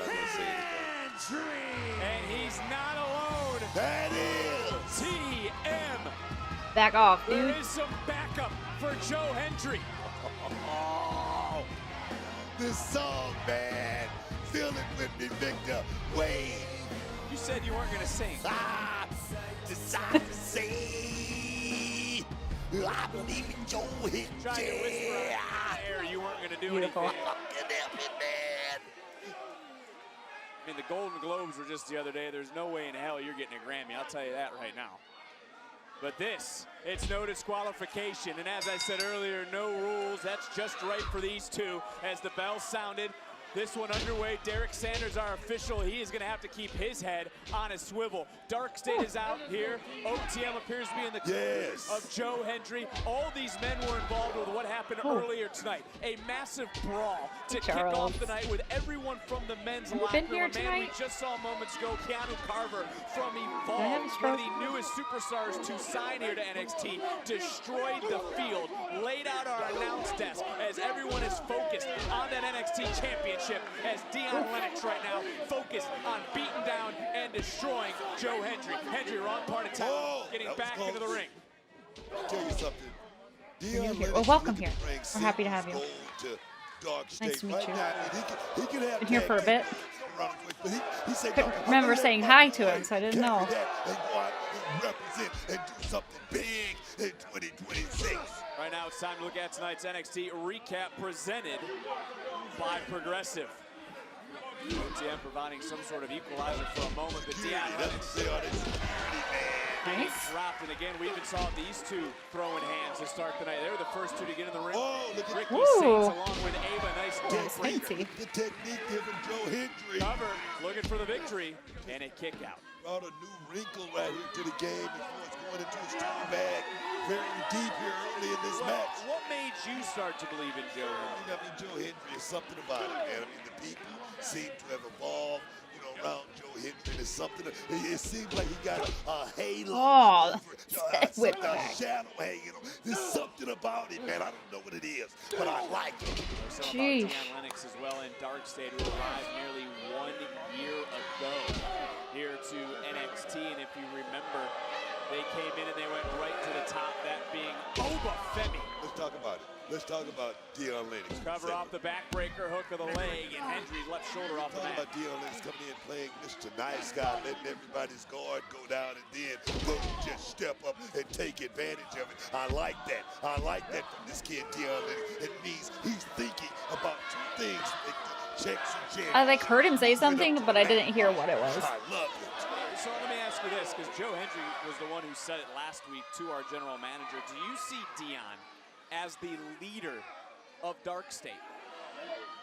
Hendry. And he's not alone. That is TM. Back off, There dude. is some backup for Joe Hendry. Oh, this song, man. Feel it with me, Victor. Wait. You said you weren't going to sing. Decide to say, I believe in Joe Hendry. Trying to whisper out in the air you weren't going to do Beautiful. anything. Fucking help it, man. I mean, the Golden Globes were just the other day. There's no way in hell you're getting a Grammy. I'll tell you that right now. But this, it's no disqualification. And as I said earlier, no rules. That's just right for these two. As the bell sounded, This one underway. Derek Sanders, our official, he is going to have to keep his head on a swivel. Dark State is out here. OTM appears to be in the corner of Joe Hendry. All these men were involved with what happened earlier tonight. A massive brawl to kick off the night with everyone from the men's locker room. A man we just saw moments ago, Keanu Carver from Evolve, one of the newest superstars to sign here to NXT, destroyed the field, laid out our announce desk as everyone is focused on that NXT championship, as Dion Lennox right now focused on beating down and destroying Joe Hendry. Hendry, wrong part of town, getting back into the ring. I'll tell you something. You're here. Well, welcome here. We're happy to have you. Nice to meet you. Been here for a bit. Couldn't remember saying hi to him, so I didn't know. Represent and do something big in 2026. Right now, it's time to look at tonight's NXT recap presented by Progressive. OTM providing some sort of equalizer for a moment, but Dion Nice. dropped, and again, we even saw these two throwing hands to start the night. They were the first two to get in the ring. Oh, look at Ricky Saints along with Ava. Nice the technique giving Joe Hendry. Cover, looking for the victory, and a kick out. Brought a new wrinkle right here to the game before it's going into his tool bag. Very deep here early in this match. What made you start to believe in Joe Hendry? I mean, Joe Hendry is something about it, man. I mean, the people seem to have evolved, you know, around Joe Hendry. There's something, it seems like he got a halo over, a shadow hanging on. There's something about it, man. I don't know what it is, but I like it. Jeez. Dion Lennox as well in Dark State, who arrived nearly 1 year ago here to NXT, and if you remember, they came in and they went right to the top, that being Obafemi. Let's talk about it. Let's talk about Dion Lennox. Cover off the backbreaker, hook of the leg, and Hendry's left shoulder off the mat. Talking about Dion Lennox coming in playing Mr. Nice Guy, letting everybody's guard go down, and then boom, just step up and take advantage of it. I like that. I like that from this kid, Dion Lennox. It means he's thinking about two things. Checks and jams. I heard him say something, but I didn't hear what it was. I love it. So let me ask you this, because Joe Hendry was the one who said it last week to our general manager. Do you see Dion as the leader of Dark State?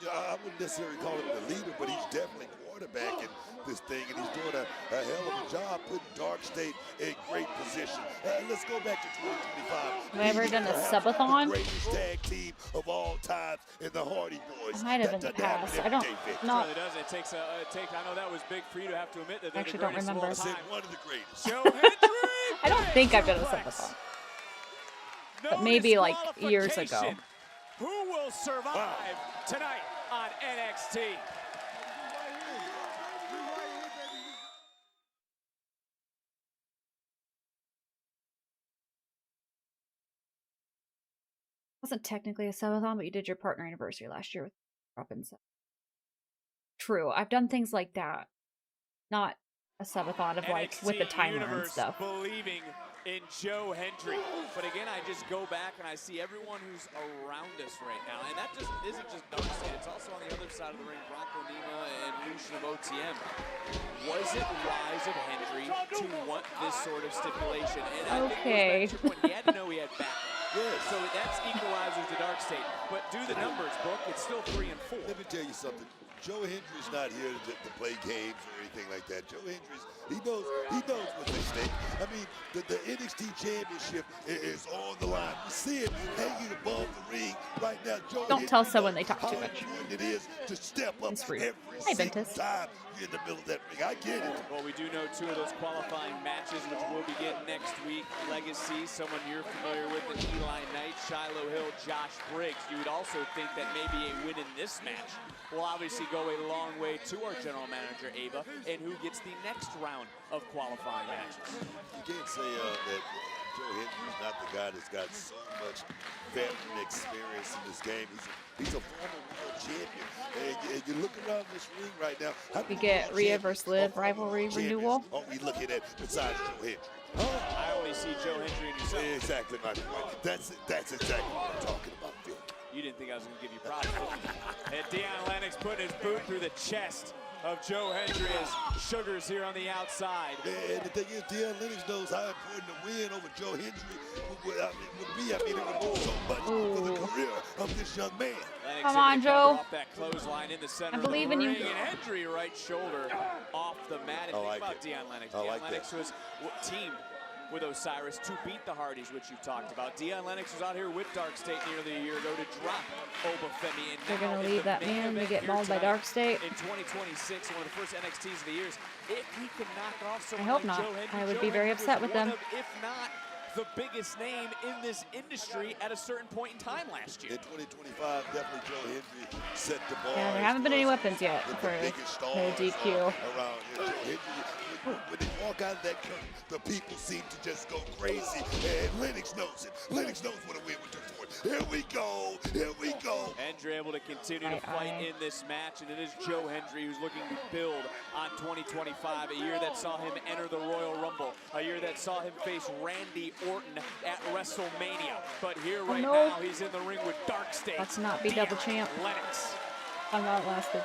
Yeah, I wouldn't necessarily call him the leader, but he's definitely quarterbacking this thing, and he's doing a hell of a job putting Dark State in great position. Let's go back to 2025. Have I ever done a subathon? The greatest tag team of all times in the Hardy Boys. I might have in the past. I don't. Not. It really does. It takes. I know that was big for you to have to admit that they're Actually, the don't greatest remember. of all time. One of the greatest. Joe Hendry. I don't think I've done a subathon, but maybe like years ago. Who will survive tonight on NXT? Wasn't technically a subathon, but you did your partner anniversary last year with Robinson. True, I've done things like that. Not a subathon of like with the timer and stuff. Believing in Joe Hendry, but again, I just go back and I see everyone who's around us right now, and that just isn't just Dark State. It's also on the other side of the ring, Bronco Nima and Lucian of OTM. Was it wise of Hendry to want this sort of stipulation? And I think it was when he had to know he had back. So that's equalizers to Dark State. But do the numbers, Book. It's still 3 and 4. Let me tell you something. Joe Hendry's not here to play games or anything like that. Joe Hendry's, he knows what's at stake. I mean, the NXT Championship is on the line. We see it hanging above the ring right now. Joe Don't tell someone they talk too much. It is to step up every Hi, single Ventus. time you're in the middle of that ring. I get it. Well, we do know 2 of those qualifying matches, which we'll begin next week. Legacy, someone you're familiar with, and Eli Knight, Shiloh Hill, Josh Briggs. You would also think that maybe a win in this match will obviously go a long way to our general manager, Ava, and who gets the next round of qualifying matches. You can't say that Joe Hendry's not the guy that's got so much veteran experience in this game. He's a former world champion. And you look around this ring right now. We get Rhea versus Liv rivalry renewal. Are we looking at besides Joe Hendry? I only see Joe Hendry and yourself. Exactly my point. That's exactly what I'm talking about, Phil. You didn't think I was going to give you props. And Dion Lennox putting his boot through the chest of Joe Hendry as Sugars here on the outside. And the thing is, Deion Lennox knows how important the win over Joe Hendry would be. I mean, it would do so much for the career of this young man. Lennox Come on, Joe. Off that clothesline in the center I believe in you. And Hendry right shoulder off the mat. And think about Deion Lennox. Deion Lennox was teamed with Osiris to beat the Hardys, which you talked about. Deion Lennox was out here with Dark State nearly a year ago to drop Obafemi. And they're going to leave that man to get mauled by Dark State. In 2026, one of the first NXTs of the years. If he can knock off someone I hope like not. Joe Hendry, I would Joe be very Hendry upset was with them. one of, if not the biggest name in this industry at a certain point in time last year. In 2025, definitely Joe Hendry set the bar. Yeah, there haven't been any weapons yet for the DQ. Around here. Joe Hendry, when they walk out of that curtain, the people seem to just go crazy. And Lennox knows it. Lennox knows what a win would do for it. Here we go. Here we go. Hendry able to continue to fight in this match, and it is Joe Hendry who's looking to build on 2025, a year that saw him enter the Royal Rumble, a year that saw him face Randy Orton at WrestleMania. But here right now, he's in the ring with Dark State. Let's not be double champ. Lennox. I'm not lasted.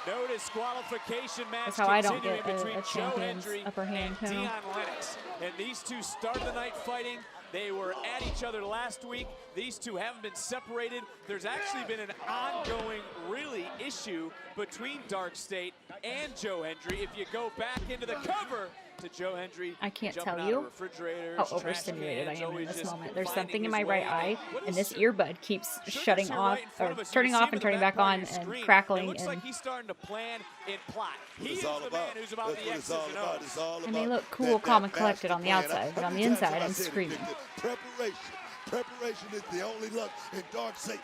No disqualification match That's how I don't continuing get between a Joe champion's Hendry upper hand. and Deion Lennox. And these two started the night fighting. They were at each other last week. These two haven't been separated. There's actually been an ongoing, really, issue between Dark State and Joe Hendry. If you go back into the cover to Joe Hendry, I can't jumping tell out you of refrigerators, how trash overstimulated I cans, am in always this just moment. There's finding something in his my way. right eye, What and is this earbud keeps shutting here off, right in front or of us. You turning can see off him and in the turning back back part on, of your and screen. crackling. It looks And like he's starting to plan and plot. He It's is all the about. man who's about That's the what it's X's all and about. O's. It's all and about they look cool, that calm, and collected on the master plan. outside, but How on the many times inside, have I I'm said it, screaming. Victor? Preparation is the only luck. And Dark State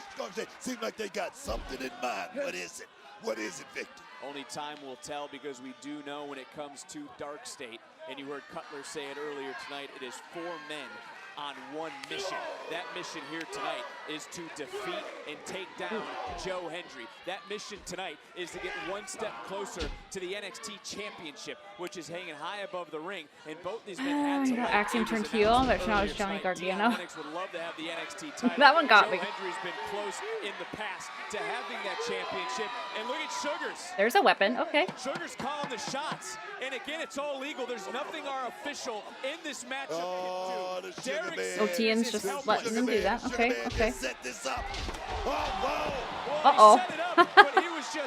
seems like they got something in mind. What is it? What is it, Victor? Only time will tell, because we do know when it comes to Dark State, and you heard Cutler say it earlier tonight, it is 4 men on one mission. That mission here tonight is to defeat and take down Joe Hendry. That mission tonight is to get one step closer to the NXT Championship, which is hanging high above the ring. And both these men had to Axiom turned heel, but now it's Johnny Gargano. Lennox would love to have the NXT title. That one got me. Joe Hendry's been close in the past to having that championship. And look at Sugars. There's a weapon. Okay. Sugars calling the shots. And again, it's all legal. There's nothing our official in this matchup can do. Derek OTM's just letting them do that. Okay, okay. Set this up. Oh, Uh-oh.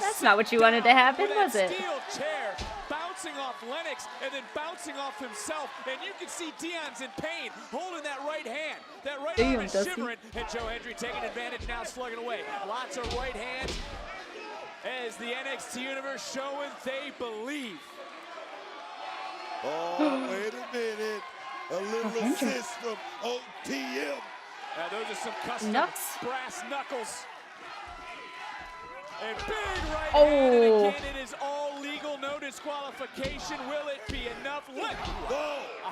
That's not what you wanted to happen, was it? Steel chair bouncing off Lennox and then bouncing off himself. And you can see Deion's in pain, holding that right hand. That right arm is shivering. And Joe Hendry taking advantage now, slugging away. Lots of right hands as the NXT Universe showing they believe. Oh, wait a minute. A little assist from OTM. Those are some custom brass knuckles. And big right hand, and again, it is all legal, no disqualification. Will it be enough?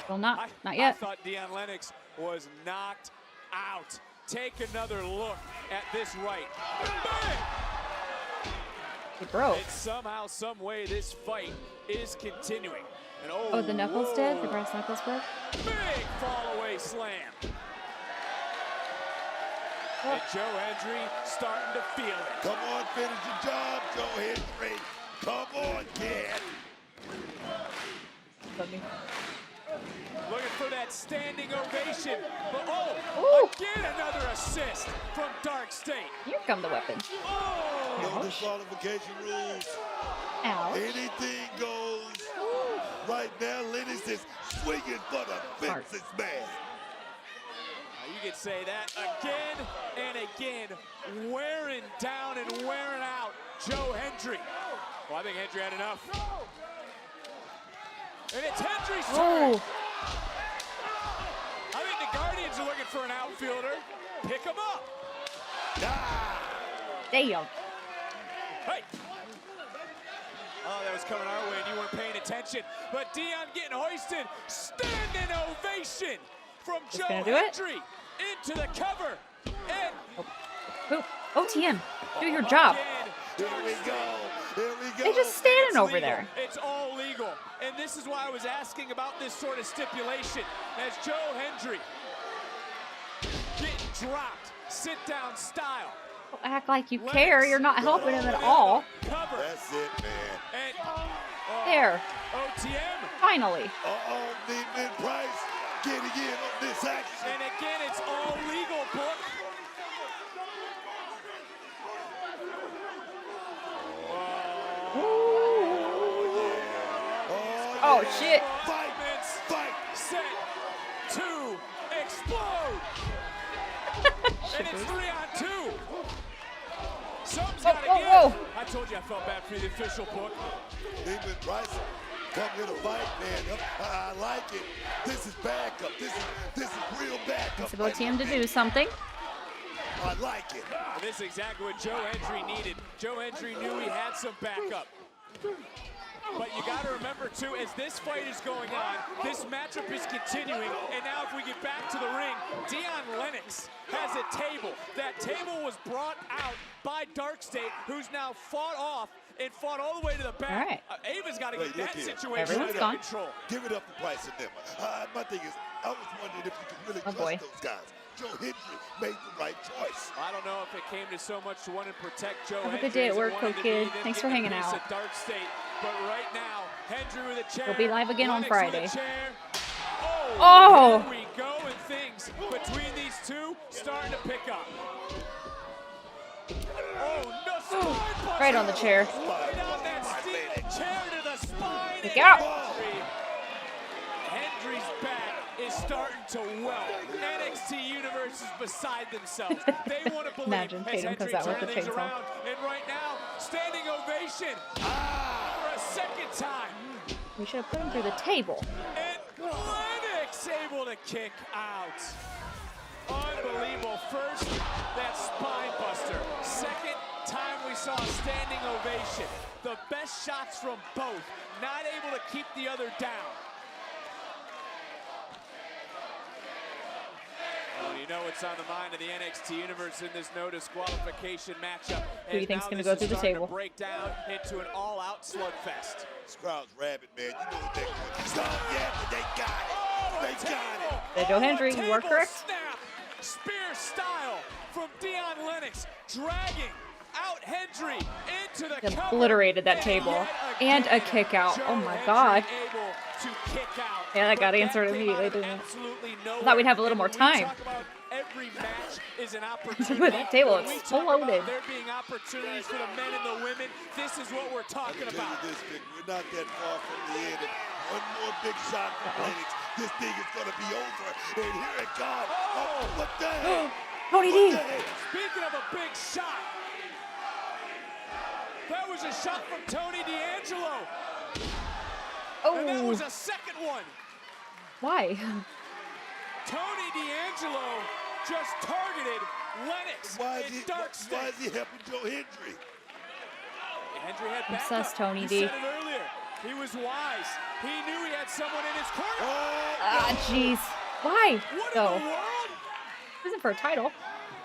Well, not I yet. thought Deion Lennox was knocked out. Take another look at this right. Bang! It broke. And somehow, some way, this fight is continuing. And Oh, the knuckles did? The brass knuckles broke? Big fall away slam. And Joe Hendry starting to feel it. Come on, finish your job, Joe Hendry. Come on, kid. Looking for that standing ovation. But again, another assist from Dark State. Here come the weapons. No disqualification rules. Ouch. Anything goes. Right now, Lennox is swinging for the fences, man. You could say that again and again, wearing down and wearing out Joe Hendry. Well, I think Hendry had enough. And it's Hendry's turn. I think the Guardians are looking for an outfielder. Pick him up. Damn. Hey. Oh, that was coming our way and you weren't paying attention. But Deion getting hoisted. Standing ovation from Joe Hendry into the cover. And OTM, do your job. Here we go. Here we go. They just standing It's over legal. there. It's all legal. And this is why I was asking about this sort of stipulation. As Joe Hendry getting dropped, sit down style. Don't act like you care. You're not helping him at all. That's it, man. There. OTM. Finally. Lehman Price getting in on this action. And again, it's all legal, Book. Oh, shit. 5 minutes. Fight. Set. 2. Explode. And it's 3 on 2. Something's got to give. I told you I felt bad for the official, Book. Lehman Price come here to fight, man. I like it. This is backup. This is real backup. It's about him to do something. I like it. And this is exactly what Joe Hendry needed. Joe Hendry knew he had some backup. But you got to remember, too, as this fight is going on, this matchup is continuing. And now if we get back to the ring, Dion Lennox has a table. That table was brought out by Dark State, who's now fought off and fought all the way to the back. All right. Ava's got to get that situation Everyone's under gone. control. Give it up for Price and them. My thing is, I was wondering if you could really trust those guys. Joe Hendry made the right choice. I don't know if it came to so much to want to protect Joe Have a Hendry. good day at as it work, wanted to Kid. be them Thanks for getting hanging a piece out. of Dark State. But right now, Hendry with a chair. We'll be live again on Lennox with a Friday. chair. Oh! Here we go, and things between these two starting to pick up. Oh, no, spine buster. Right on the chair. Right on that steel chair to the spine. Kick out. Hendry's back is starting to well. NXT Universe is beside themselves. They want to believe Imagine as Tatum comes Hendry out with turning the things chainsaw. around. And right now, standing ovation for a second time. We should have put him through the table. And Lennox able to kick out. Unbelievable. First, that spine buster. Second time we saw a standing ovation. The best shots from both. Not able to keep the other down. Well, you know what's on the mind of the NXT Universe in this no disqualification matchup. Who do you think's going to go through the table? Break down into an all-out slugfest. This crowd's rabid, man. You know what they're doing. So, yeah, but they got it. They got it. There, Joe Hendry, you are correct. Snap, spear style from Dion Lennox, dragging out Hendry into the cover. Obliterated that table. And a kick out. Oh my god. Able to kick out. Yeah, that got answered immediately, didn't it? I thought we'd have a little more time. Every match is an opportunity. Look at that table, When we it's talk about loaded. there being opportunities for the men and the women, this is what we're talking about. This, Vic, we're not that far from the end. One more big shot from Lennox. This thing is going to be over. And here it comes. Oh, what the heck? Tony D. Speaking of a big shot, that was a shot from Tony D'Angelo. Oh. And that was a second one. Why? Tony D'Angelo just targeted Lennox. Why is he helping Joe Hendry? Hendry had backup. Obsessed Tony You D. said it earlier. He was wise. He knew he had someone in his corner. Ah, jeez. Why? What Though? in the world? This isn't for a title.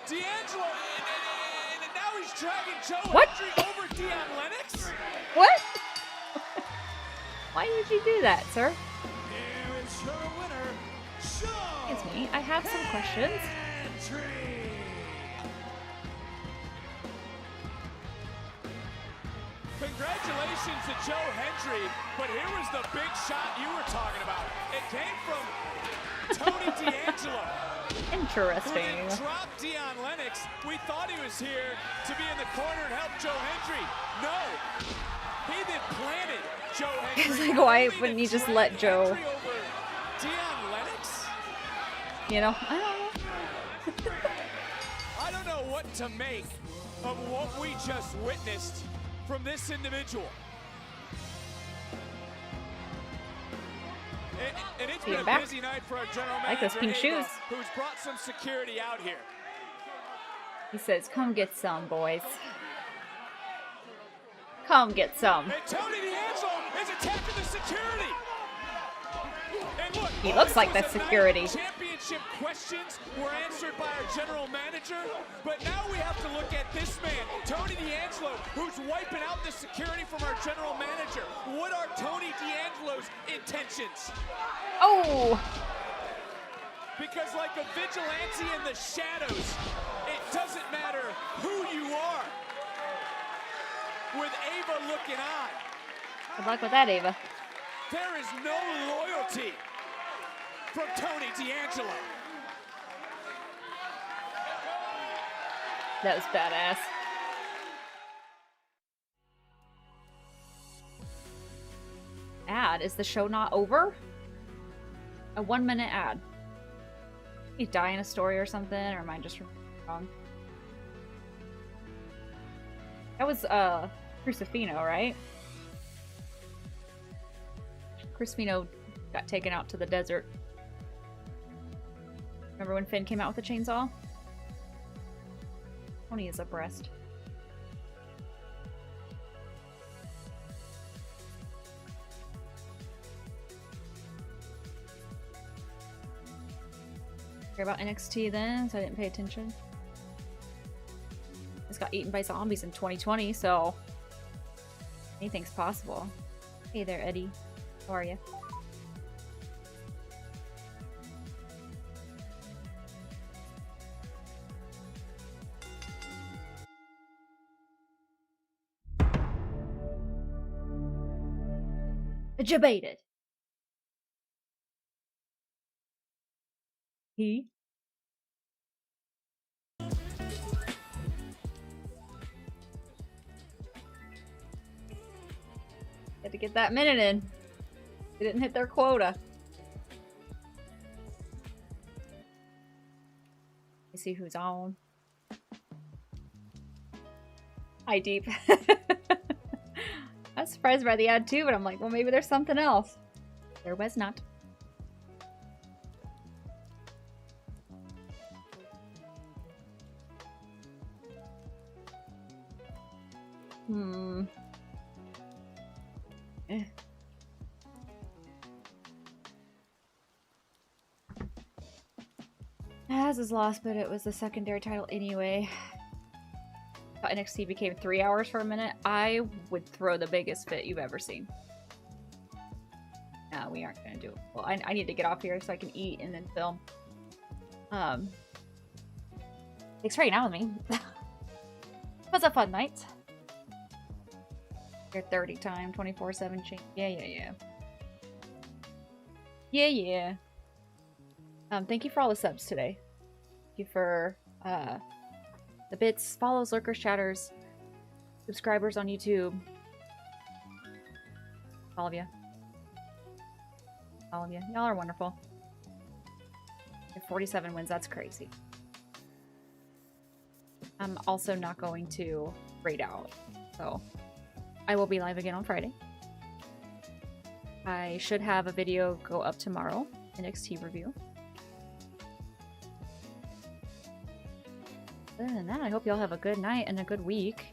D'Angelo, and now he's dragging Joe What? Hendry over Dion Lennox? What? Why did you do that, sir? Here is your winner, Joe Excuse me, I have some questions. Hendry. Congratulations to Joe Hendry, but here was the big shot you were talking about. It came from Tony D'Angelo. Interesting. Who didn't drop Dion Lennox. We thought he was here to be in the corner and help Joe Hendry. No, he then planted Joe Hendry. It's like, why wouldn't you just let Joe? Dion Lennox? You know, I don't know. I don't know what to make of what we just witnessed from this individual. And it's See been him a back. busy night for our general I like manager, those pink Ava, shoes. who's brought some security out here. He says, come get some, boys. Come get some. And Tony D'Angelo is attacking the security. And look, He looks this like was that's a night security. Championship questions were answered by our general manager, but now we have to look at this man, Tony D'Angelo, who's wiping out the security from our general manager. What are Tony D'Angelo's intentions? Oh! Because like a vigilante in the shadows, it doesn't matter who you looking on. Good luck with that, Ava. There is no loyalty from Tony D'Angelo. That was badass. Ad, is the show not over? A 1-minute ad. He's dying a story or something, or am I just wrong? That was Crucifino, right? Crucifino got taken out to the desert. Remember when Finn came out with a chainsaw? Tony is abreast. Care about NXT then, so I didn't pay attention. It's got eaten by zombies in 2020, so anything's possible. Hey there, Eddie. How are you? Debated. He? Had to get that minute in. They didn't hit their quota. Let's see who's on. Hi, Deep. I was surprised by the ad too, but I'm like, well, maybe there's something else. There was not. As is lost, but it was the secondary title anyway. NXT became 3 hours for a minute. I would throw the biggest fit you've ever seen. No, we aren't gonna do it. Well, I need to get off here so I can eat and then film. Thanks for hanging out with me. It was a fun night. Your 30 time, 24/7 change. Yeah. Thank you for all the subs today. Thank you for the bits, follows, lurkers, chatters, subscribers on YouTube. All of you. All of you. Y'all are wonderful. 47 wins. That's crazy. I'm also not going to raid out. So I will be live again on Friday. I should have a video go up tomorrow. NXT review. Other than that, I hope y'all have a good night and a good week.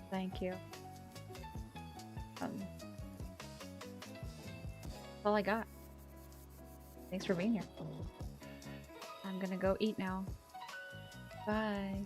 Thank you. That's all I got. Thanks for being here. I'm gonna go eat now. Bye.